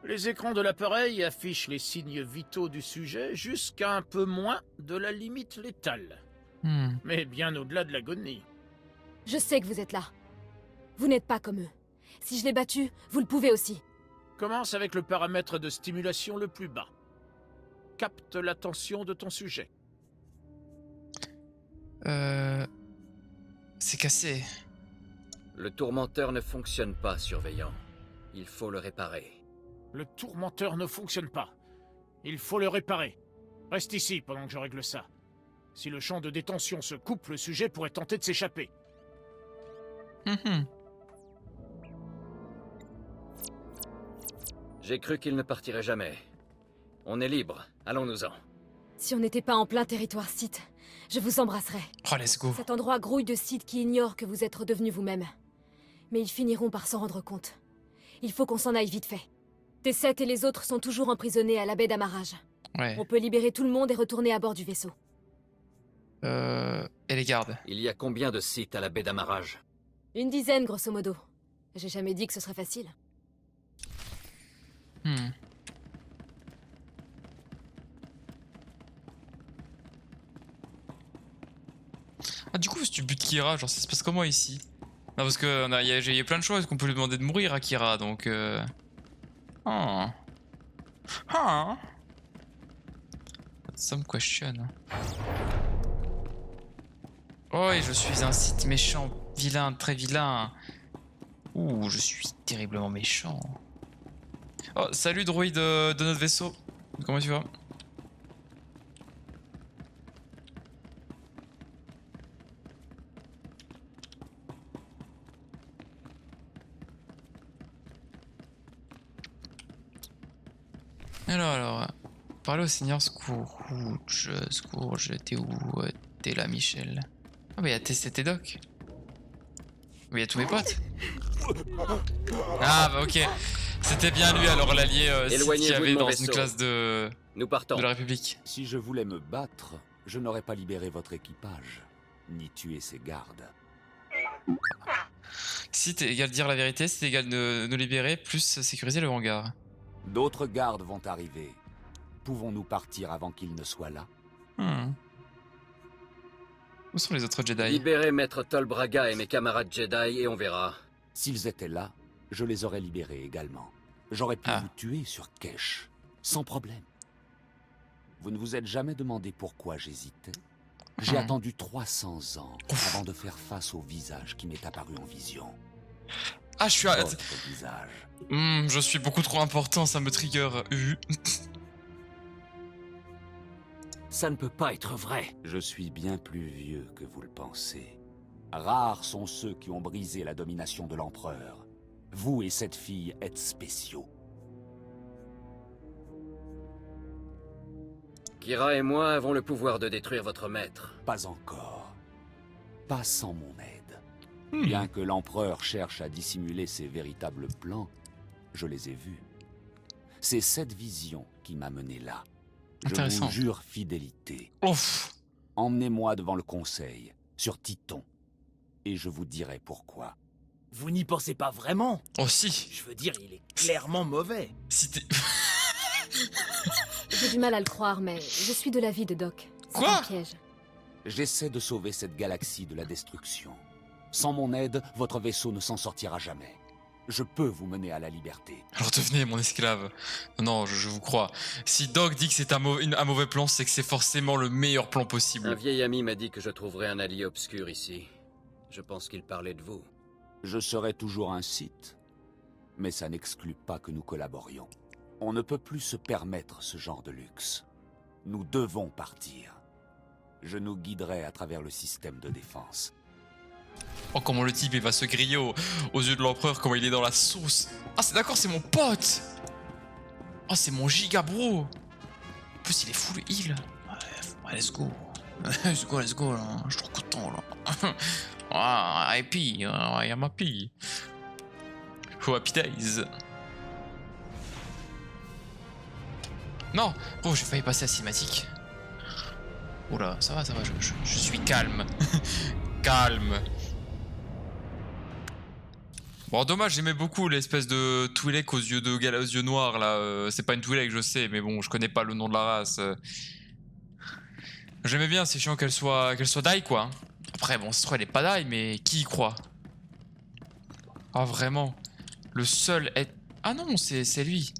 Les écrans de l'appareil affichent les signes vitaux du sujet jusqu'à un peu moins de la limite létale. Mais bien au-delà de l'agonie. Je sais que vous êtes là. Vous n'êtes pas comme eux. Si je l'ai battu, vous le pouvez aussi. Commence avec le paramètre de stimulation le plus bas. Capte l'attention de ton sujet. C'est cassé. Le tourmenteur ne fonctionne pas, surveillant. Il faut le réparer. Le tourmenteur ne fonctionne pas. Il faut le réparer. Reste ici pendant que je règle ça. Si le champ de détention se coupe, le sujet pourrait tenter de s'échapper. J'ai cru qu'il ne partirait jamais. On est libre, allons-nous-en. Si on n'était pas en plein territoire Sith, je vous embrasserais. Oh, let's go. Cet endroit grouille de Sith qui ignorent que vous êtes redevenus vous-même. Mais ils finiront par s'en rendre compte. Il faut qu'on s'en aille vite fait. T7 et les autres sont toujours emprisonnés à la baie d'amarrage. Ouais. On peut libérer tout le monde et retourner à bord du vaisseau. Et les gardes? Il y a combien de sites à la baie d'amarrage? Une dizaine, grosso modo. J'ai jamais dit que ce serait facile. Ah, du coup, si tu butes Kira, genre, ça se passe comment ici? Non, parce que il y a plein de choses qu'on peut lui demander de mourir à Kira, donc... Some question. Oh, et je suis un Sith méchant, vilain, très vilain. Ouh, je suis terriblement méchant. Oh, salut droïde de notre vaisseau. Comment tu vas? Alors, parlez au Seigneur Scourge, t'es où? T'es là, Michel. Ah, bah y'a TC et Doc. Oui, y'a tous mes potes. Ah, bah ok. C'était bien lui, alors l'allié qu'il y avait dans une classe de la République. Si je voulais me battre, je n'aurais pas libéré votre équipage, ni tué ses gardes. Si t'es égal dire la vérité, c'est égal de libérer, plus sécuriser le hangar. D'autres gardes vont arriver. Pouvons-nous partir avant qu'ils ne soient là? Où sont les autres Jedi? Libérez Maître Tol Braga et mes camarades Jedi et on verra. S'ils étaient là, je les aurais libérés également. J'aurais pu vous tuer sur Kesh, sans problème. Vous ne vous êtes jamais demandé pourquoi j'hésitais? J'ai attendu 300 ans avant de faire face au visage qui m'est apparu en vision. Ah, je suis visage. Je suis beaucoup trop important, ça me trigger. Ça ne peut pas être vrai. Je suis bien plus vieux que vous le pensez. Rares sont ceux qui ont brisé la domination de l'Empereur. Vous et cette fille êtes spéciaux. Kira et moi avons le pouvoir de détruire votre maître. Pas encore. Pas sans mon aide. Bien que l'empereur cherche à dissimuler ses véritables plans, je les ai vus. C'est cette vision qui m'a mené là. Je vous jure fidélité. Ouf. Emmenez-moi devant le conseil, sur Titon, et je vous dirai pourquoi. Vous n'y pensez pas vraiment? Oh si. Je veux dire, il est clairement mauvais. Si t'es... J'ai du mal à le croire, mais je suis de l'avis de Doc. Quoi? Un piège. J'essaie de sauver cette galaxie de la destruction. Sans mon aide, votre vaisseau ne s'en sortira jamais. Je peux vous mener à la liberté. Alors devenez mon esclave. Non, je vous crois. Si Doc dit que c'est un mauvais plan, c'est que c'est forcément le meilleur plan possible. Un vieil ami m'a dit que je trouverais un allié obscur ici. Je pense qu'il parlait de vous. Je serai toujours un Sith, mais ça n'exclut pas que nous collaborions. On ne peut plus se permettre ce genre de luxe. Nous devons partir. Je nous guiderai à travers le système de défense. Oh, comment le type il va se griller aux yeux de l'empereur, comment il est dans la sauce. Ah, c'est d'accord, c'est mon pote. Oh, c'est mon giga bro. En plus, il est full heal. Ouais, let's go. Let's go, là. Je suis trop content, là. Ah, happy, I am happy. Oh, happy days. Non, oh, j'ai failli passer à cinématique. Oula, ça va, je suis calme. Calme. Bon, dommage, j'aimais beaucoup l'espèce de Twi'lek aux yeux noirs, là. C'est pas une Twi'lek, je sais, mais bon, je connais pas le nom de la race. J'aimais bien, c'est chiant qu'elle soit die, quoi. Après, bon, c'est trop, elle est pas die, mais qui y croit? Ah, vraiment. Le seul est... Ah non, c'est lui.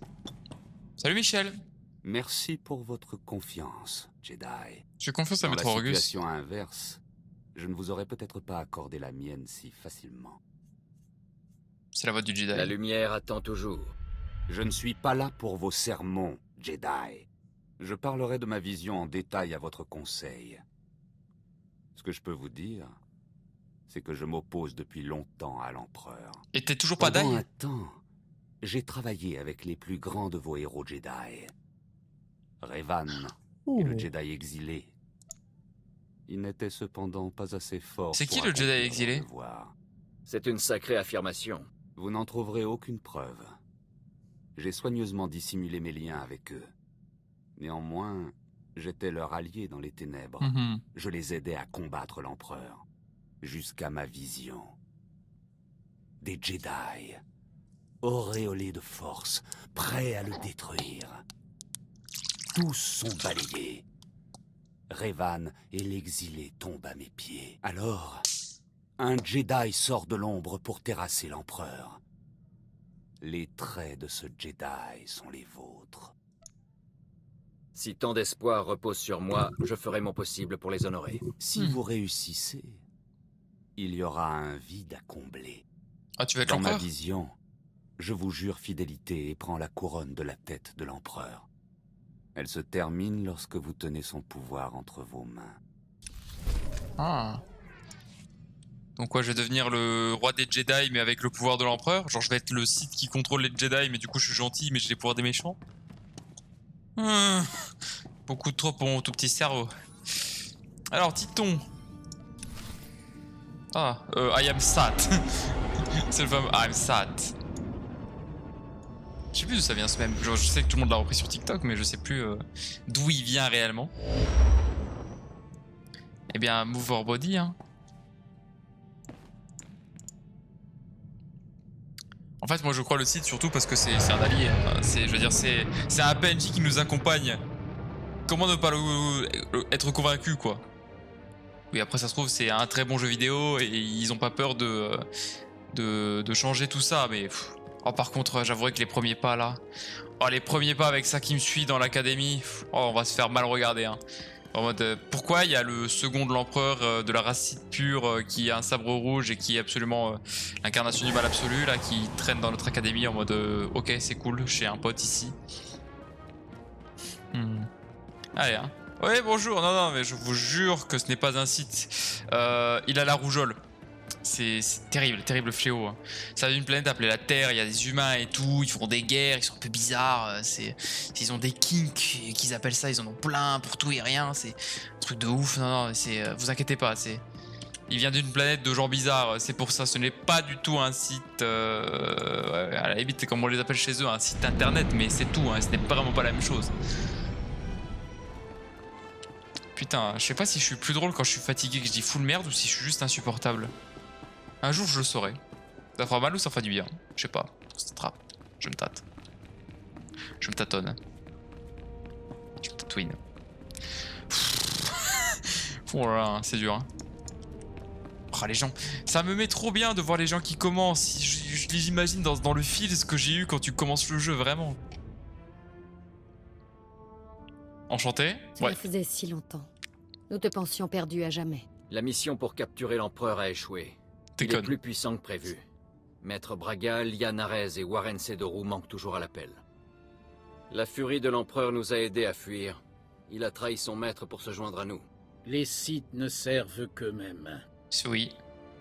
Salut, Michel. Merci pour votre confiance, Jedi. J'ai confiance à Maître Orgus. Dans la situation inverse, je ne vous aurais peut-être pas accordé la mienne si facilement. C'est la voix du Jedi. La lumière attend toujours. Je ne suis pas là pour vos sermons, Jedi. Je parlerai de ma vision en détail à votre conseil. Ce que je peux vous dire, c'est que je m'oppose depuis longtemps à l'Empereur. Et t'es toujours pas Pendant un temps, j'ai travaillé avec les plus grands de vos héros Jedi. Revan et le Jedi exilé. Il n'était cependant pas assez fort. C'est qui le Jedi exilé? C'est une sacrée affirmation. Vous n'en trouverez aucune preuve. J'ai soigneusement dissimulé mes liens avec eux. Néanmoins, j'étais leur allié dans les ténèbres. Je les aidais à combattre l'Empereur. Jusqu'à ma vision. Des Jedi, auréolés de force, prêts à le détruire. Tous sont balayés. Revan et l'exilé tombent à mes pieds. Alors, un Jedi sort de l'ombre pour terrasser l'Empereur. Les traits de ce Jedi sont les vôtres. Si tant d'espoir repose sur moi, je ferai mon possible pour les honorer. Si vous réussissez, il y aura un vide à combler. Ah, tu vas être Dans ma vision, je vous jure fidélité et prends la couronne de la tête de l'Empereur. Elle se termine lorsque vous tenez son pouvoir entre vos mains. Ah. Donc quoi, je vais devenir le roi des Jedi, mais avec le pouvoir de l'Empereur? Genre je vais être le Sith qui contrôle les Jedi, mais du coup je suis gentil, mais j'ai les pouvoirs des méchants? Beaucoup trop pour mon tout petit cerveau. Alors, Titon. Ah, I am Sat. C'est le fameux I am Sat. Je sais plus d'où ça vient ce même. Je sais que tout le monde l'a repris sur TikTok, mais je sais plus d'où il vient réellement. Eh bien, move our body, hein. En fait, moi je crois le site surtout parce que c'est un allié. Je veux dire, c'est un PNJ qui nous accompagne. Comment ne pas être convaincu, quoi? Oui, après ça se trouve c'est un très bon jeu vidéo et ils ont pas peur de changer tout ça, mais... Oh, par contre, j'avouerai que les premiers pas là... Oh, les premiers pas avec ça qui me suit dans l'académie... Oh, on va se faire mal regarder, hein. En mode, pourquoi il y a le second de l'empereur de la race Sith pure qui a un sabre rouge et qui est absolument l'incarnation du mal absolu, là, qui traîne dans notre académie en mode ok, c'est cool, j'ai un pote ici. Allez, hein. Ouais, bonjour, non, mais je vous jure que ce n'est pas un Sith. Il a la rougeole. C'est terrible, terrible fléau. Hein. Ça vient d'une planète appelée la Terre, il y a des humains et tout, ils font des guerres, ils sont un peu bizarres. Ils ont des kinks, qu'ils appellent ça, ils en ont plein pour tout et rien. C'est un truc de ouf. Non, non, vous inquiétez pas, il vient d'une planète de gens bizarres, c'est pour ça. Ce n'est pas du tout un site, ouais, à la limite, comme on les appelle chez eux, un site internet, mais c'est tout, hein, ce n'est vraiment pas la même chose. Putain, je sais pas si je suis plus drôle quand je suis fatigué que je dis full merde ou si je suis juste insupportable. Un jour je le saurai. Ça fera mal ou ça fera du bien? Je sais pas. Je me tâte. Je me tâtonne. Je me tatouine. Oh là là, c'est dur. Hein. Oh, les gens. Ça me met trop bien de voir les gens qui commencent. Je les imagine dans le fil ce que j'ai eu quand tu commences le jeu, vraiment. Enchanté? Cela faisait si longtemps. Nous te pensions perdu à jamais. La mission pour capturer l'empereur a échoué. Il est plus puissant que prévu. Maître Braga, Lian Arez et Warren Sedoru manquent toujours à l'appel. La furie de l'empereur nous a aidés à fuir. Il a trahi son maître pour se joindre à nous. Les Sith ne servent qu'eux-mêmes. Oui.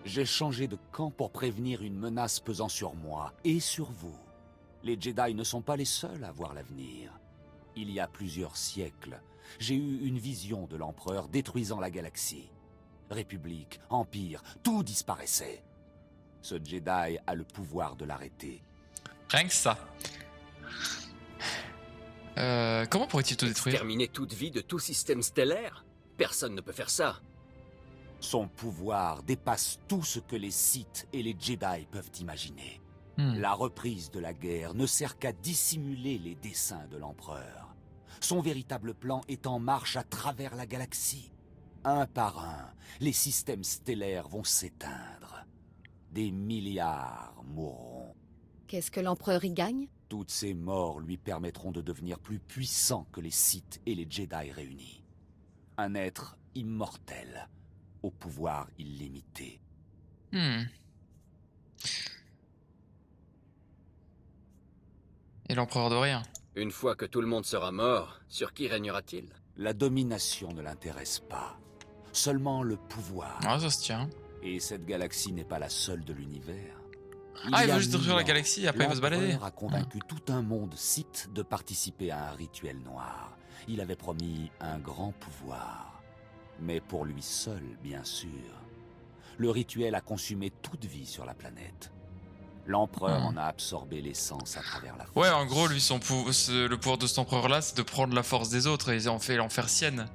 J'ai changé de camp pour prévenir une menace pesant sur moi et sur vous. Les Jedi ne sont pas les seuls à voir l'avenir. Il y a plusieurs siècles, j'ai eu une vision de l'empereur détruisant la galaxie. République, empire, tout disparaissait. Ce Jedi a le pouvoir de l'arrêter. Rien que ça. Comment pourrait-il tout détruire? Terminer toute vie de tout système stellaire? Personne ne peut faire ça. Son pouvoir dépasse tout ce que les Sith et les Jedi peuvent imaginer. La reprise de la guerre ne sert qu'à dissimuler les desseins de l'empereur. Son véritable plan est en marche à travers la galaxie. Un par un, les systèmes stellaires vont s'éteindre. Des milliards mourront. Qu'est-ce que l'empereur y gagne? Toutes ces morts lui permettront de devenir plus puissant que les Sith et les Jedi réunis. Un être immortel, au pouvoir illimité. Et l'empereur de rien. Une fois que tout le monde sera mort, sur qui régnera-t-il? La domination ne l'intéresse pas. Seulement le pouvoir. Ah, ça se tient. Et cette galaxie n'est pas la seule de l'univers. Il veut juste détruire la galaxie et après il va se balader. L'empereur a convaincu tout un monde Sith de participer à un rituel noir. Il avait promis un grand pouvoir. Mais pour lui seul, bien sûr. Le rituel a consumé toute vie sur la planète. L'empereur en a absorbé l'essence à travers la force. Ouais, en gros, lui, le pouvoir de cet empereur-là, c'est de prendre la force des autres et en fait l'en faire sienne.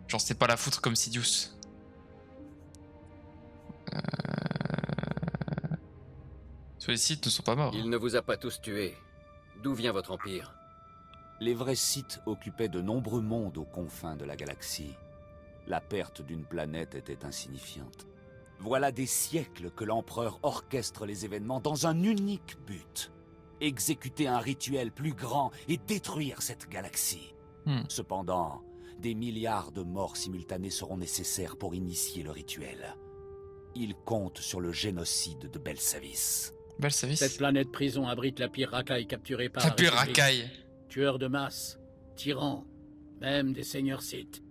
Genre, c'est pas la foutre comme Sidious. Les Sith ne sont pas morts. Il ne vous a pas tous tués. D'où vient votre empire? Les vrais Sith occupaient de nombreux mondes aux confins de la galaxie. La perte d'une planète était insignifiante. Voilà des siècles que l'empereur orchestre les événements dans un unique but. Exécuter un rituel plus grand et détruire cette galaxie. Cependant, des milliards de morts simultanées seront nécessaires pour initier le rituel. Il compte sur le génocide de Belsavis. Cette planète prison abrite la pire racaille capturée par la pire racaille. Tueurs de masse, tyrans, même des seigneurs Sith.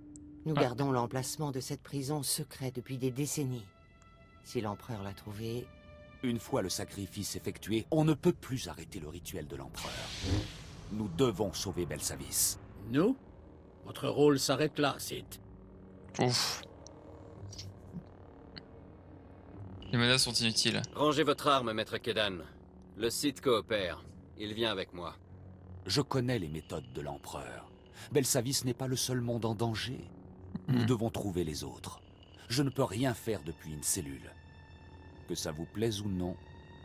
Nous gardons l'emplacement de cette prison secret depuis des décennies. Si l'empereur l'a trouvé... Une fois le sacrifice effectué, on ne peut plus arrêter le rituel de l'empereur. Nous devons sauver Belsavis. Nous? Votre rôle s'arrête là, Sith. Ouf. Les menaces sont inutiles. Rangez votre arme, maître Kedan. Le Sith coopère. Il vient avec moi. Je connais les méthodes de l'empereur. Belsavis n'est pas le seul monde en danger. Nous devons trouver les autres. Je ne peux rien faire depuis une cellule. Que ça vous plaise ou non,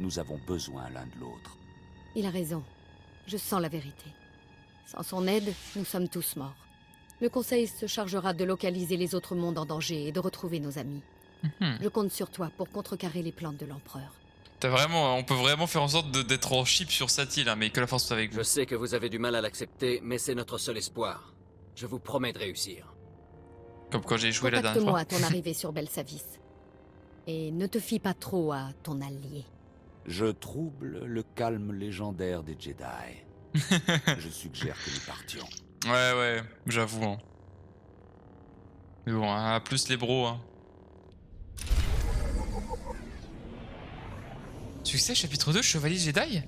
nous avons besoin l'un de l'autre. Il a raison. Je sens la vérité. Sans son aide, nous sommes tous morts. Le Conseil se chargera de localiser les autres mondes en danger et de retrouver nos amis. Je compte sur toi pour contrecarrer les plans de l'empereur. On peut vraiment faire en sorte d'être en chip sur cette île, hein, mais que la force soit avec vous. Je sais que vous avez du mal à l'accepter, mais c'est notre seul espoir. Je vous promets de réussir. Comme quand j'ai échoué la dernière fois. Contacte-moi à ton arrivée sur Belsavis. Et ne te fie pas trop à ton allié. Je trouble le calme légendaire des Jedi. Je suggère que nous partions. Ouais, j'avoue. Hein. Mais bon, à plus les bros. Hein. Succès, chapitre 2, Chevalier Jedi.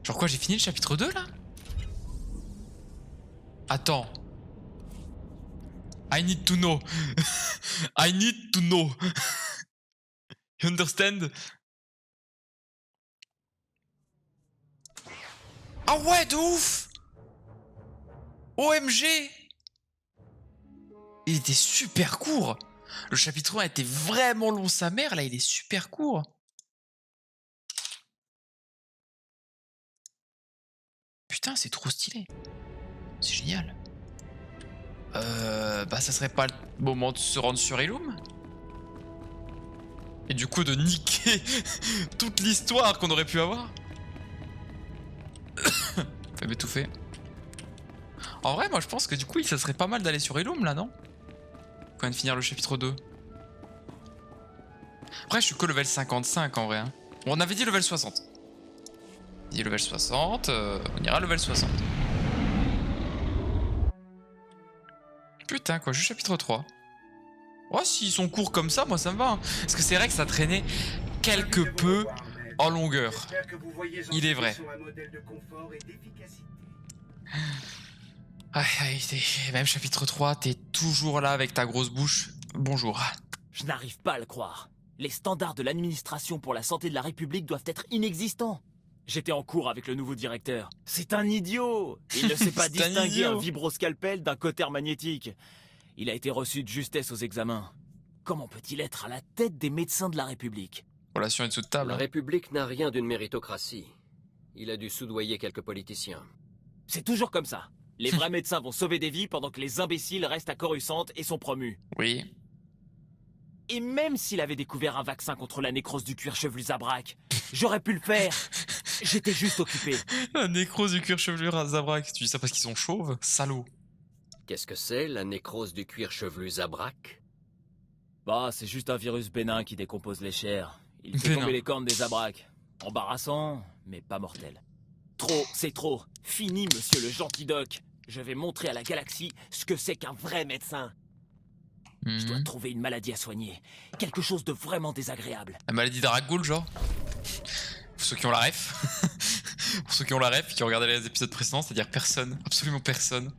Genre quoi, j'ai fini le chapitre 2 là? Attends. I need to know. I need to know. You understand? Ah ouais, de ouf! OMG! Il était super court. Le chapitre 1 était vraiment long sa mère, là il est super court. Putain, c'est trop stylé. C'est génial. Bah ça serait pas le moment de se rendre sur Illum? Et du coup de niquer toute l'histoire qu'on aurait pu avoir? Fait m'étouffer. En vrai, moi je pense que du coup, ça serait pas mal d'aller sur Illum là, non? Quand on vient de finir le chapitre 2. Après, je suis que level 55 en vrai. Hein. Bon, on avait dit level 60. On dit level 60, on ira level 60. Putain, quoi, juste chapitre 3. Ouais, s'ils sont courts comme ça, moi ça me va. Hein. Parce que c'est vrai que ça traînait quelque peu en longueur. Il est vrai. Même chapitre 3, t'es toujours là avec ta grosse bouche. Bonjour. Je n'arrive pas à le croire. Les standards de l'administration pour la santé de la République doivent être inexistants. J'étais en cours avec le nouveau directeur. C'est un idiot. Il ne sait pas distinguer un vibroscalpel d'un cauteur magnétique. Il a été reçu de justesse aux examens. Comment peut-il être à la tête des médecins de la République? Relation est sous de table. La République n'a rien d'une méritocratie. Il a dû soudoyer quelques politiciens. C'est toujours comme ça. Les vrais médecins vont sauver des vies pendant que les imbéciles restent à Coruscant et sont promus. Oui. Et même s'il avait découvert un vaccin contre la nécrose du cuir chevelu Zabrak, j'aurais pu le faire. J'étais juste occupé. La nécrose du cuir chevelu Zabrak. Tu dis ça parce qu'ils sont chauves? Salaud. Qu'est-ce que c'est, la nécrose du cuir chevelu Zabrak? Bah, c'est juste un virus bénin qui décompose les chairs. Il fait tomber les cornes des Zabrak. Embarrassant, mais pas mortel. Trop, c'est trop. Fini, monsieur le gentil doc. Je vais montrer à la galaxie ce que c'est qu'un vrai médecin. Je dois trouver une maladie à soigner. Quelque chose de vraiment désagréable. La maladie d'Aragul, genre? Pour ceux qui ont la ref. Pour ceux qui ont la ref, qui ont regardé les épisodes précédents, c'est-à-dire personne. Absolument personne.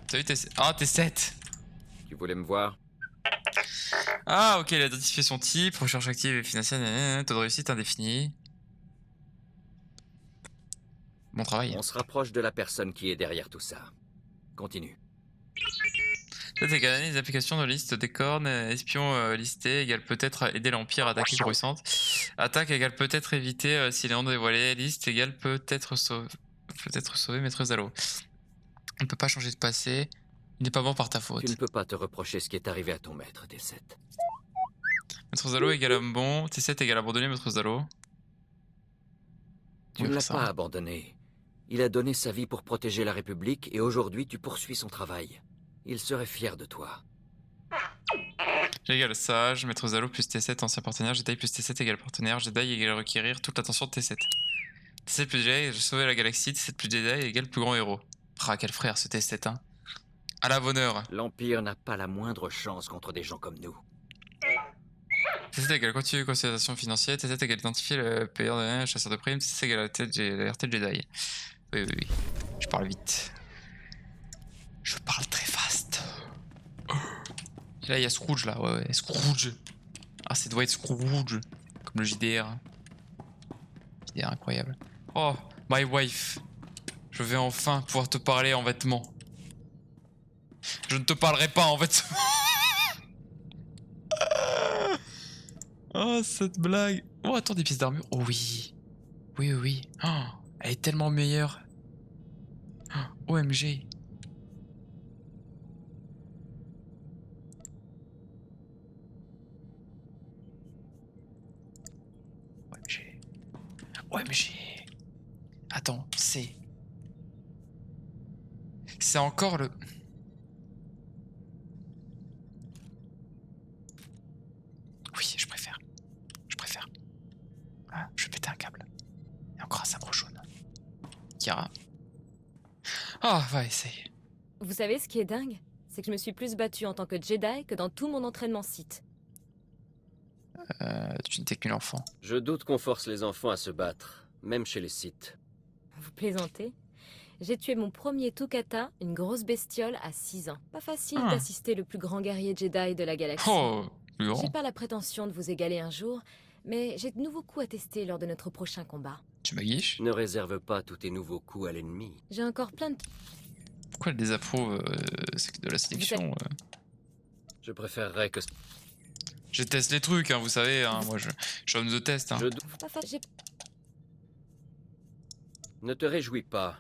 Salut T7. Ah, T7. Tu voulais me voir? Ah, ok, il a identifié son type. Recherche active et financière. Taux de réussite indéfini. Bon travail. On se rapproche de la personne qui est derrière tout ça. Continue. Peut-être égale les applications de liste des cornes, espion listé égale peut-être aider l'Empire à attaquer Coruscant. Attaque égale peut-être éviter si les ondes dévoilées, liste égale peut-être sauver Maître Zalo. On ne peut pas changer de passé, il n'est pas bon par ta faute. Tu ne peux pas te reprocher ce qui est arrivé à ton maître, T7. Maître Zalo égale homme bon, T7 égale abandonner Maître Zalo. Tu ne l'as pas abandonné. Il a donné sa vie pour protéger la République et aujourd'hui tu poursuis son travail. Il serait fier de toi. J'ai égal sage, Maître Zalo plus T7 ancien partenaire, Jedi plus T7 égale partenaire, Jedi égale requérir toute l'attention de T7. T7 plus Jedi, j'ai sauvé la galaxie, T7 plus Jedi égale plus grand héros. Ah quel frère ce T7 hein. À la bonne heure. L'Empire n'a pas la moindre chance contre des gens comme nous. T7 égale continue considération financière, T7 égale identifier le payeur de chasseur de primes, T7 égale la RT de Jedi. Oui. Je parle vite. Je parle très fast. Et là il y a Scrooge là, ouais, Scrooge. Ah c'est Dwight Scrooge. Comme le JDR. JDR incroyable. Oh, my wife. Je vais enfin pouvoir te parler en vêtements. Je ne te parlerai pas en vêtements. Oh cette blague. Oh attends des pièces d'armure. Oh oui. Oui. Oh, elle est tellement meilleure. Oh, OMG. OMG. Attends, c'est encore le... Oui, je préfère. Ah, je vais péter un câble. Il y a encore un sabre jaune. Kira. Ah, va essayer. Vous savez ce qui est dingue? c'est que je me suis plus battue en tant que Jedi que dans tout mon entraînement Sith. Tu n'étais qu'une enfant. Je doute qu'on force les enfants à se battre, même chez les Sith. Vous plaisantez? J'ai tué mon premier Tukata, une grosse bestiole, à 6 ans. Pas facile d'assister le plus grand guerrier Jedi de la galaxie. Oh, plus grand. J'ai pas la prétention de vous égaler un jour, mais j'ai de nouveaux coups à tester lors de notre prochain combat. Tu m'aguiches? Ne réserve pas tous tes nouveaux coups à l'ennemi. J'ai encore plein de... Pourquoi elle désapprouve de la sélection Je préférerais que... Je teste les trucs, hein, vous savez, hein, moi je suis homme de test. Hein. Ne te réjouis pas.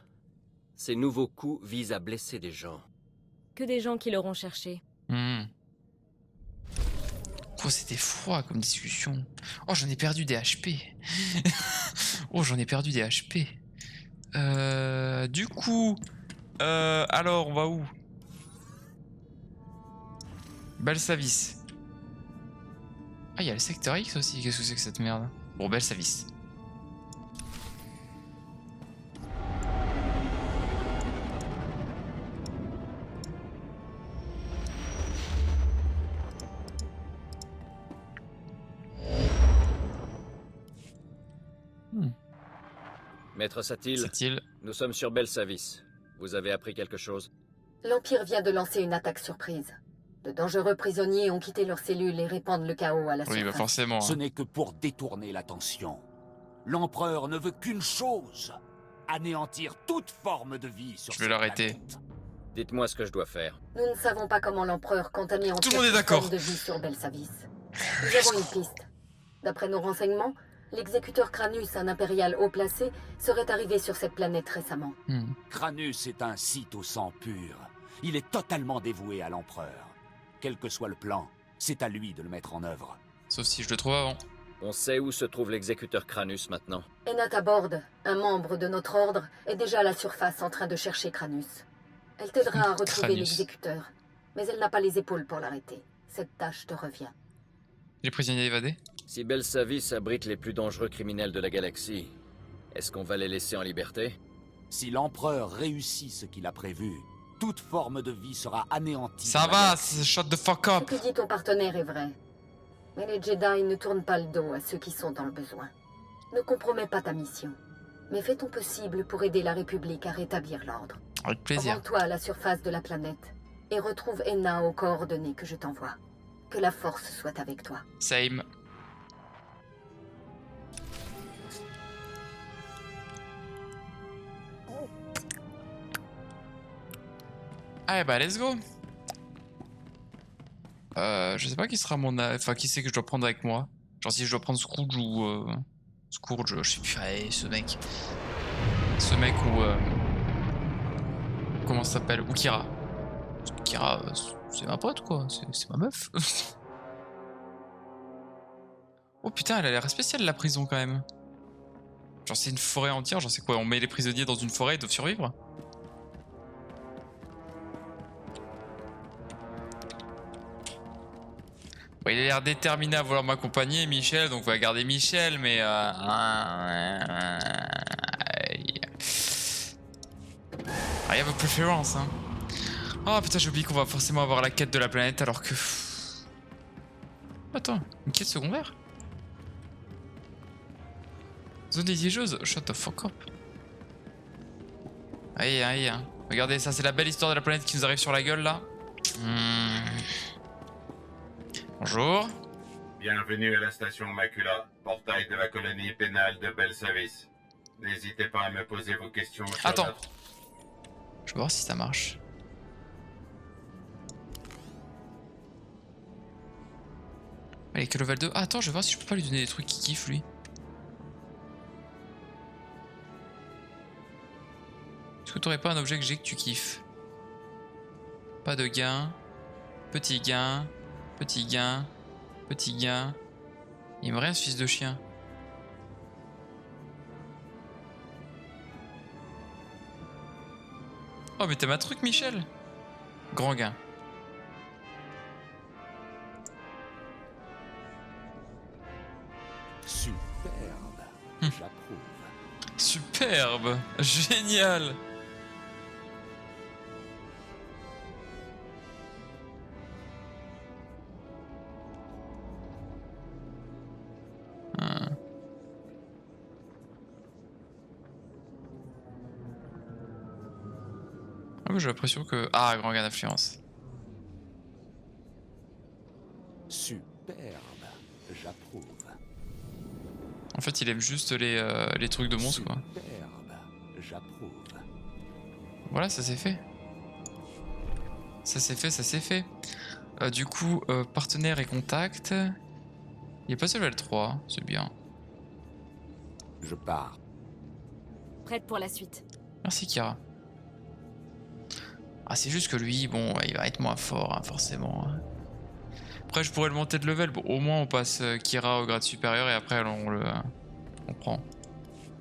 Ces nouveaux coups visent à blesser des gens. Que des gens qui l'auront cherché. Oh, c'était froid comme discussion. Oh, j'en ai perdu des HP. Oh, j'en ai perdu des HP. Du coup... alors, on va où? Belsavis. Ah, il y a le secteur X aussi. Qu'est-ce que c'est que cette merde? Bon, Belsavis. Maître Satil, nous sommes sur Belsavis. Vous avez appris quelque chose? L'Empire vient de lancer une attaque surprise. De dangereux prisonniers ont quitté leurs cellules et répandent le chaos à la surface. Oui, bah forcément. Ce n'est que pour détourner l'attention. L'Empereur ne veut qu'une chose. Anéantir toute forme de vie sur cette planète. Je vais l'arrêter. Dites-moi ce que je dois faire. Nous ne savons pas comment l'Empereur compte anéantir toute forme de vie sur Belsavis. Nous avons une piste. D'après nos renseignements, l'exécuteur Kranus, un impérial haut placé, serait arrivé sur cette planète récemment. Kranus est un Sith au sang pur. Il est totalement dévoué à l'Empereur. Quel que soit le plan, c'est à lui de le mettre en œuvre. Sauf si je le trouve avant. On sait où se trouve l'exécuteur Kranus maintenant. Enata Bord, un membre de notre ordre, est déjà à la surface en train de chercher Kranus. Elle t'aidera à retrouver l'exécuteur, mais elle n'a pas les épaules pour l'arrêter. Cette tâche te revient. Les prisonniers évadés? Si Belsavis abrite les plus dangereux criminels de la galaxie, est-ce qu'on va les laisser en liberté? Si l'Empereur réussit ce qu'il a prévu, toute forme de vie sera anéantie. Ça va, shut the fuck up. Ce que dit ton partenaire est vrai. Mais les Jedi ne tournent pas le dos à ceux qui sont dans le besoin. Ne compromets pas ta mission, mais fais ton possible pour aider la République à rétablir l'ordre. Avec plaisir. Rends-toi à la surface de la planète et retrouve Enna aux coordonnées que je t'envoie. Que la force soit avec toi. Same. Allez bah let's go. Je sais pas qui sera mon... Enfin qui c'est que je dois prendre avec moi. Genre si je dois prendre Scourge ou... Scourge, je sais plus. Allez, ce mec. Ce mec ou... Comment ça s'appelle? Ou Kira. Kira, c'est ma pote quoi. C'est ma meuf. Oh putain, elle a l'air spéciale la prison quand même. Genre c'est une forêt entière, genre c'est quoi? On met les prisonniers dans une forêt, ils doivent survivre? Bon, il a l'air déterminé à vouloir m'accompagner, Michel, donc on va garder Michel, mais... I have a preference, hein. Oh putain, j'ai oublié qu'on va forcément avoir la quête de la planète alors que... Attends, une quête secondaire? Zone désigeuse? Shut the fuck up. Aïe, aïe, hein. Regardez, ça c'est la belle histoire de la planète qui nous arrive sur la gueule là. Bonjour. Bienvenue à la station Macula, portail de la colonie pénale de Belsavis. N'hésitez pas à me poser vos questions. Attends. Je vais voir si ça marche. Allez, que level 2. Ah, attends, je vais voir si je peux pas lui donner des trucs qui kiffent lui. Est-ce que t'aurais pas un objet que j'ai que tu kiffes? Pas de gain. Petit gain. Petit gain. Petit gain. Il me rien ce fils de chien. Oh mais t'as ma truc Michel. Grand gain. Superbe. J'approuve. Superbe. Génial. j'ai l'impression que... Ah, grand gain d'influence. Superbe, j'approuve. En fait, il aime juste les trucs de monstre, quoi. Superbe, j'approuve. Voilà, ça s'est fait. Ça s'est fait, ça s'est fait. Du coup, partenaire et contact. Il est passé level 3, c'est bien. Je pars. Prête pour la suite. Merci Kira. Ah, c'est juste que lui, bon, il va être moins fort, hein, forcément. Après, je pourrais le monter de level. Bon, au moins, on passe Kira au grade supérieur et après, on prend.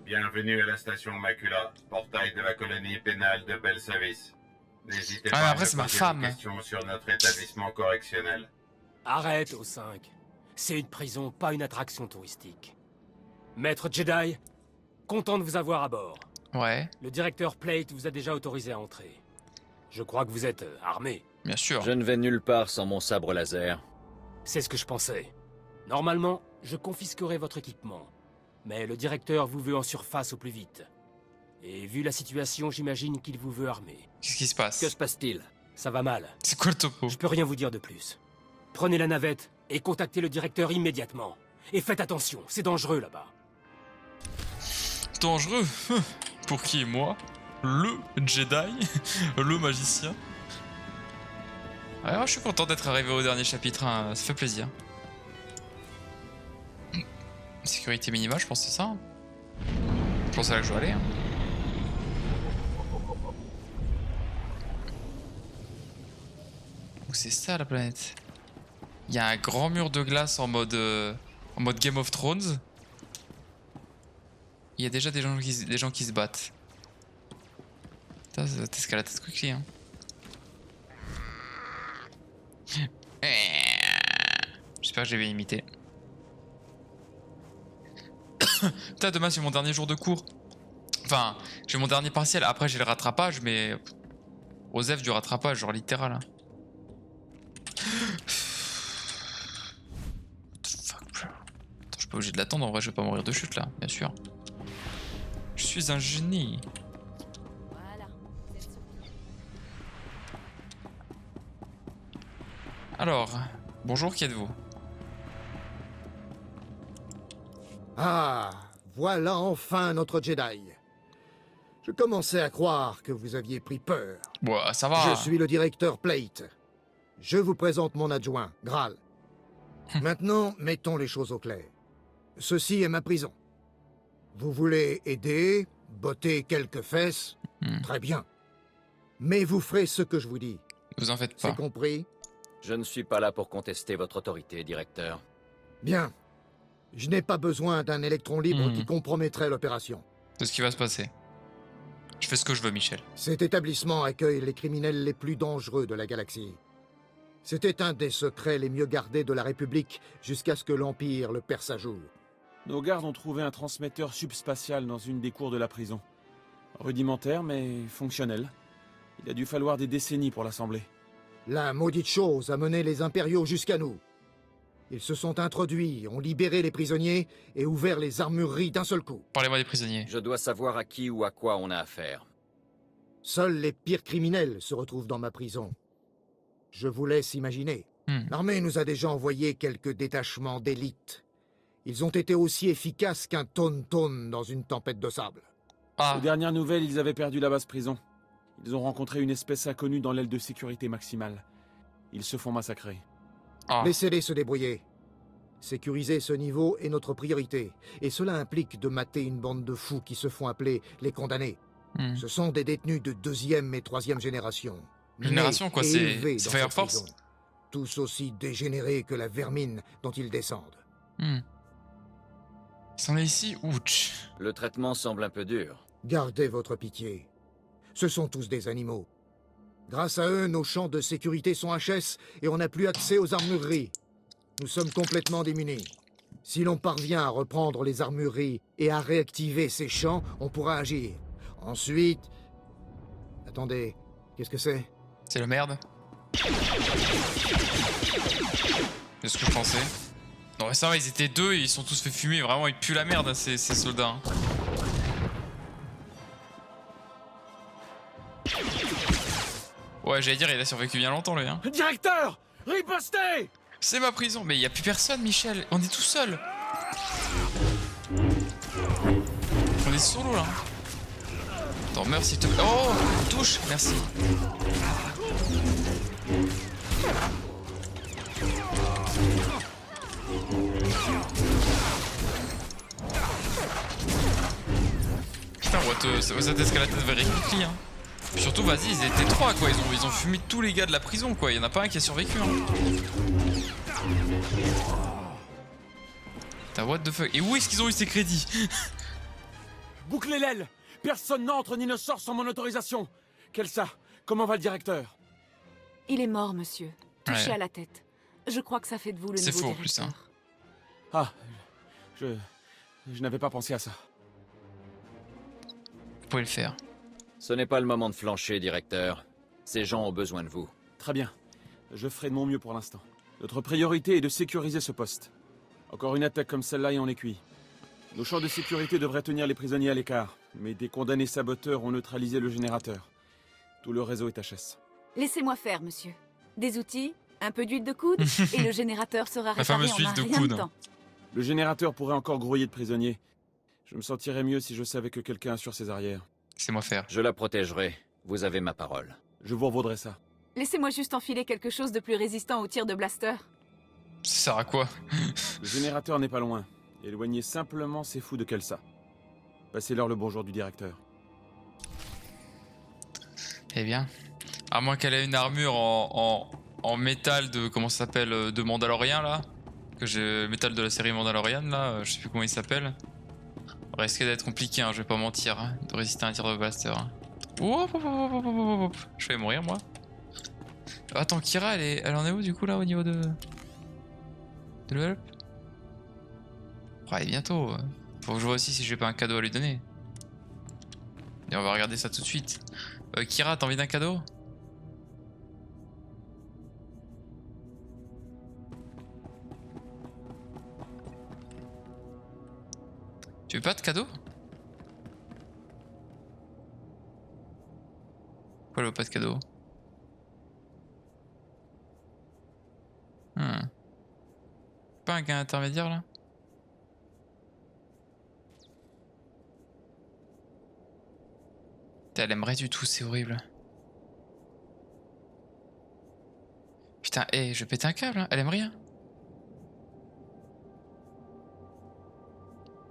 Bienvenue à la station Macula, portail de la colonie pénale de Belsavis. N'hésitez pas après, à c'est me ma poser femme. des questions sur notre établissement correctionnel. Arrête, O5. C'est une prison, pas une attraction touristique. Maître Jedi, content de vous avoir à bord. Ouais. Le directeur Plate vous a déjà autorisé à entrer. Je crois que vous êtes armé. Bien sûr. Je ne vais nulle part sans mon sabre laser. C'est ce que je pensais. Normalement, je confisquerai votre équipement. Mais le directeur vous veut en surface au plus vite. Et vu la situation, j'imagine qu'il vous veut armé. Qu'est-ce qui se passe? Que se passe-t-il? Ça va mal. C'est quoi le topo? Je peux rien vous dire de plus. Prenez la navette et contactez le directeur immédiatement. Et faites attention, c'est dangereux là-bas. Dangereux? Pour qui? Moi? Le Jedi? Le magicien? Alors, je suis content d'être arrivé au dernier chapitre, hein. Ça fait plaisir. Sécurité minimale, je pense que c'est ça. Je pense à là que je dois aller. Hein. Où c'est ça la planète? Il y a un grand mur de glace en mode Game of Thrones. Il y a déjà des gens qui se battent. T'escalades cette quickly, hein. J'espère que j'ai bien imité. Putain, demain c'est mon dernier jour de cours. Enfin, j'ai mon dernier partiel. Après j'ai le rattrapage, mais... Osef du rattrapage, genre littéral. Hein. Fuck, bro. Attends, je suis pas obligé de l'attendre, en vrai je vais pas mourir de chute là, bien sûr. Je suis un génie. Voilà. Alors, bonjour, qui êtes-vous? Ah, voilà enfin notre Jedi. Je commençais à croire que vous aviez pris peur. Ouais, ça va. Je suis le directeur Plate. Je vous présente mon adjoint, Graal. Maintenant, mettons les choses au clair. Ceci est ma prison. Vous voulez aider, botter quelques fesses? Très bien. Mais vous ferez ce que je vous dis. Vous en faites pas. C'est compris? Je ne suis pas là pour contester votre autorité, directeur. Bien. Je n'ai pas besoin d'un électron libre qui compromettrait l'opération. C'est ce qui va se passer. Je fais ce que je veux, Michel. Cet établissement accueille les criminels les plus dangereux de la galaxie. C'était un des secrets les mieux gardés de la République jusqu'à ce que l'Empire le perce à jour. Nos gardes ont trouvé un transmetteur subspatial dans une des cours de la prison. Rudimentaire, mais fonctionnel. Il a dû falloir des décennies pour l'assembler. La maudite chose a mené les impériaux jusqu'à nous. Ils se sont introduits, ont libéré les prisonniers et ouvert les armureries d'un seul coup. Parlez-moi des prisonniers. Je dois savoir à qui ou à quoi on a affaire. Seuls les pires criminels se retrouvent dans ma prison. Je vous laisse imaginer. L'armée nous a déjà envoyé quelques détachements d'élite. Ils ont été aussi efficaces qu'un tonne dans une tempête de sable. Aux dernières nouvelles, ils avaient perdu la base prison. Ils ont rencontré une espèce inconnue dans l'aile de sécurité maximale. Ils se font massacrer. Laissez-les se débrouiller. Sécuriser ce niveau est notre priorité. Et cela implique de mater une bande de fous qui se font appeler les condamnés. Ce sont des détenus de 2e et 3e génération. Génération quoi, c'est Fire Force? Tous aussi dégénérés que la vermine dont ils descendent. C'en est ici, ouch. Le traitement semble un peu dur. Gardez votre pitié. Ce sont tous des animaux. Grâce à eux, nos champs de sécurité sont HS et on n'a plus accès aux armureries. Nous sommes complètement démunis. Si l'on parvient à reprendre les armureries et à réactiver ces champs, on pourra agir. Ensuite... Attendez, qu'est-ce que c'est? C'est la merde. C'est ce que je pensais. Non mais ça va, ils étaient deux et ils sont tous fait fumer. Vraiment, ils puent la merde, hein, ces soldats. Hein. Ouais, j'allais dire, il a survécu bien longtemps, lui. Hein. Directeur, ripostez! C'est ma prison. Mais il y a plus personne, Michel. On est tout seul. On est solo, là. Attends, meurs s'il te plaît. Oh, touche, merci. Putain, cette escalade very quickly, hein. Puis surtout, vas-y, ils étaient 3, quoi. Ils ont fumé tous les gars de la prison, quoi. Il y en a pas un qui a survécu, hein. Putain, what the fuck. Et où est-ce qu'ils ont eu ces crédits? Bouclez l'aile. Personne n'entre ni ne sort sans mon autorisation. Kelsa, comment va le directeur? Il est mort, monsieur. Touché à la tête. Je crois que ça fait de vous le nouveau directeur. C'est faux, en plus, hein. Ah, je n'avais pas pensé à ça. Vous pouvez le faire. Ce n'est pas le moment de flancher, directeur. Ces gens ont besoin de vous. Très bien. Je ferai de mon mieux pour l'instant. Notre priorité est de sécuriser ce poste. Encore une attaque comme celle-là et on est cuit. Nos champs de sécurité devraient tenir les prisonniers à l'écart, mais des condamnés saboteurs ont neutralisé le générateur. Tout le réseau est HS. Laissez-moi faire, monsieur. Des outils, un peu d'huile de coude, et le générateur sera réparé en un rien de temps. Le générateur pourrait encore grouiller de prisonniers. Je me sentirais mieux si je savais que quelqu'un assure ses arrières. Laissez-moi faire. Je la protégerai. Vous avez ma parole. Je vous revaudrai ça. Laissez-moi juste enfiler quelque chose de plus résistant aux tirs de blaster. Ça sert à quoi? Le générateur n'est pas loin. Éloignez simplement ces fous de Kelsa. Passez-leur le bonjour du directeur. Eh bien, à moins qu'elle ait une armure en métal de... Comment ça s'appelle? De Mandalorian, là. Que j'ai... Métal de la série Mandalorian, là. Je sais plus comment il s'appelle. Risque d'être compliqué, hein, je vais pas mentir. Hein, de résister à un tir de blaster. Hein. Je vais mourir, moi. Attends, Kira, elle en est où, du coup, là, au niveau de level up? Oh, elle est bientôt. Faut que je vois aussi si j'ai pas un cadeau à lui donner. Et on va regarder ça tout de suite. Kira, t'as envie d'un cadeau? Tu veux pas de cadeau? Pourquoi elle veut pas de cadeau? Pas un gain intermédiaire là? Elle aimerait du tout, c'est horrible. Putain, je vais péter un câble, hein. Elle aime rien.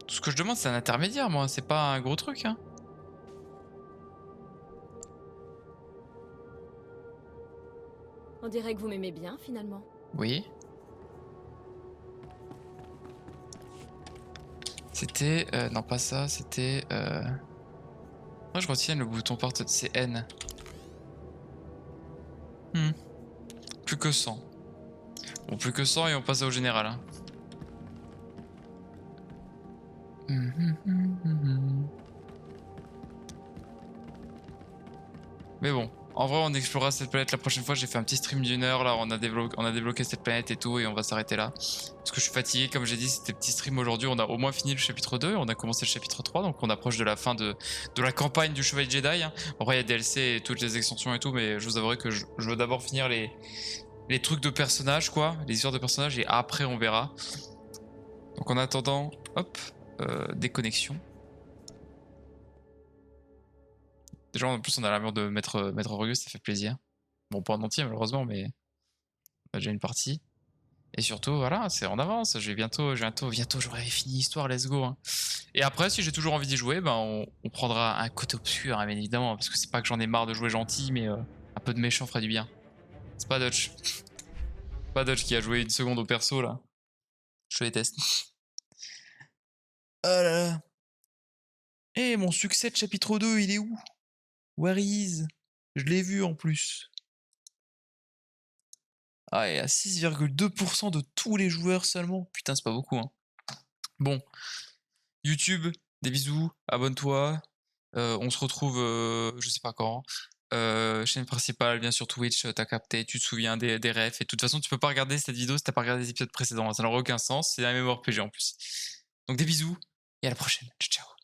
Tout ce que je demande, c'est un intermédiaire, moi. C'est pas un gros truc, hein. On dirait que vous m'aimez bien, finalement. Oui. C'était... non, pas ça, c'était... Moi, je retiens le bouton porte... C'est N. Plus que 100. Bon, plus que 100 et on passe au général, hein. Mais bon, en vrai on explorera cette planète la prochaine fois. J'ai fait un petit stream d'1 heure là, on a débloqué cette planète et tout, et on va s'arrêter là. Parce que je suis fatigué, comme j'ai dit, c'était petit stream aujourd'hui. On a au moins fini le chapitre 2 et on a commencé le chapitre 3, donc on approche de la fin de la campagne du Chevalier Jedi, hein. Après il y a DLC et toutes les extensions et tout, mais je vous avouerai que je veux d'abord finir les trucs de personnages, quoi, les histoires de personnages, et après on verra. Donc en attendant, hop, déconnexion. Déjà en plus on a l'armure de Maître Auguste, ça fait plaisir. Bon, pas en entier malheureusement, mais on a déjà une partie. Et surtout voilà, c'est en avance, bientôt j'aurai fini l'histoire, let's go, hein. Et après si j'ai toujours envie d'y jouer, ben on prendra un côté obscur, hein, bien évidemment, parce que c'est pas que j'en ai marre de jouer gentil, mais un peu de méchant ferait du bien. C'est pas Dodge. Pas Dodge qui a joué une seconde au perso là. Je déteste. Oh là là. Eh, mon succès de chapitre 2, il est où? Where is? Je l'ai vu en plus. Ah, et à 6,2% de tous les joueurs seulement. Putain, c'est pas beaucoup, hein. Bon. YouTube, des bisous, abonne-toi. On se retrouve, je sais pas quand. Chaîne principale, bien sûr Twitch, t'as capté, tu te souviens des refs. Et de toute façon, tu peux pas regarder cette vidéo si t'as pas regardé les épisodes précédents. Ça n'aura aucun sens. C'est un MMORPG en plus. Donc des bisous et à la prochaine. Ciao, ciao.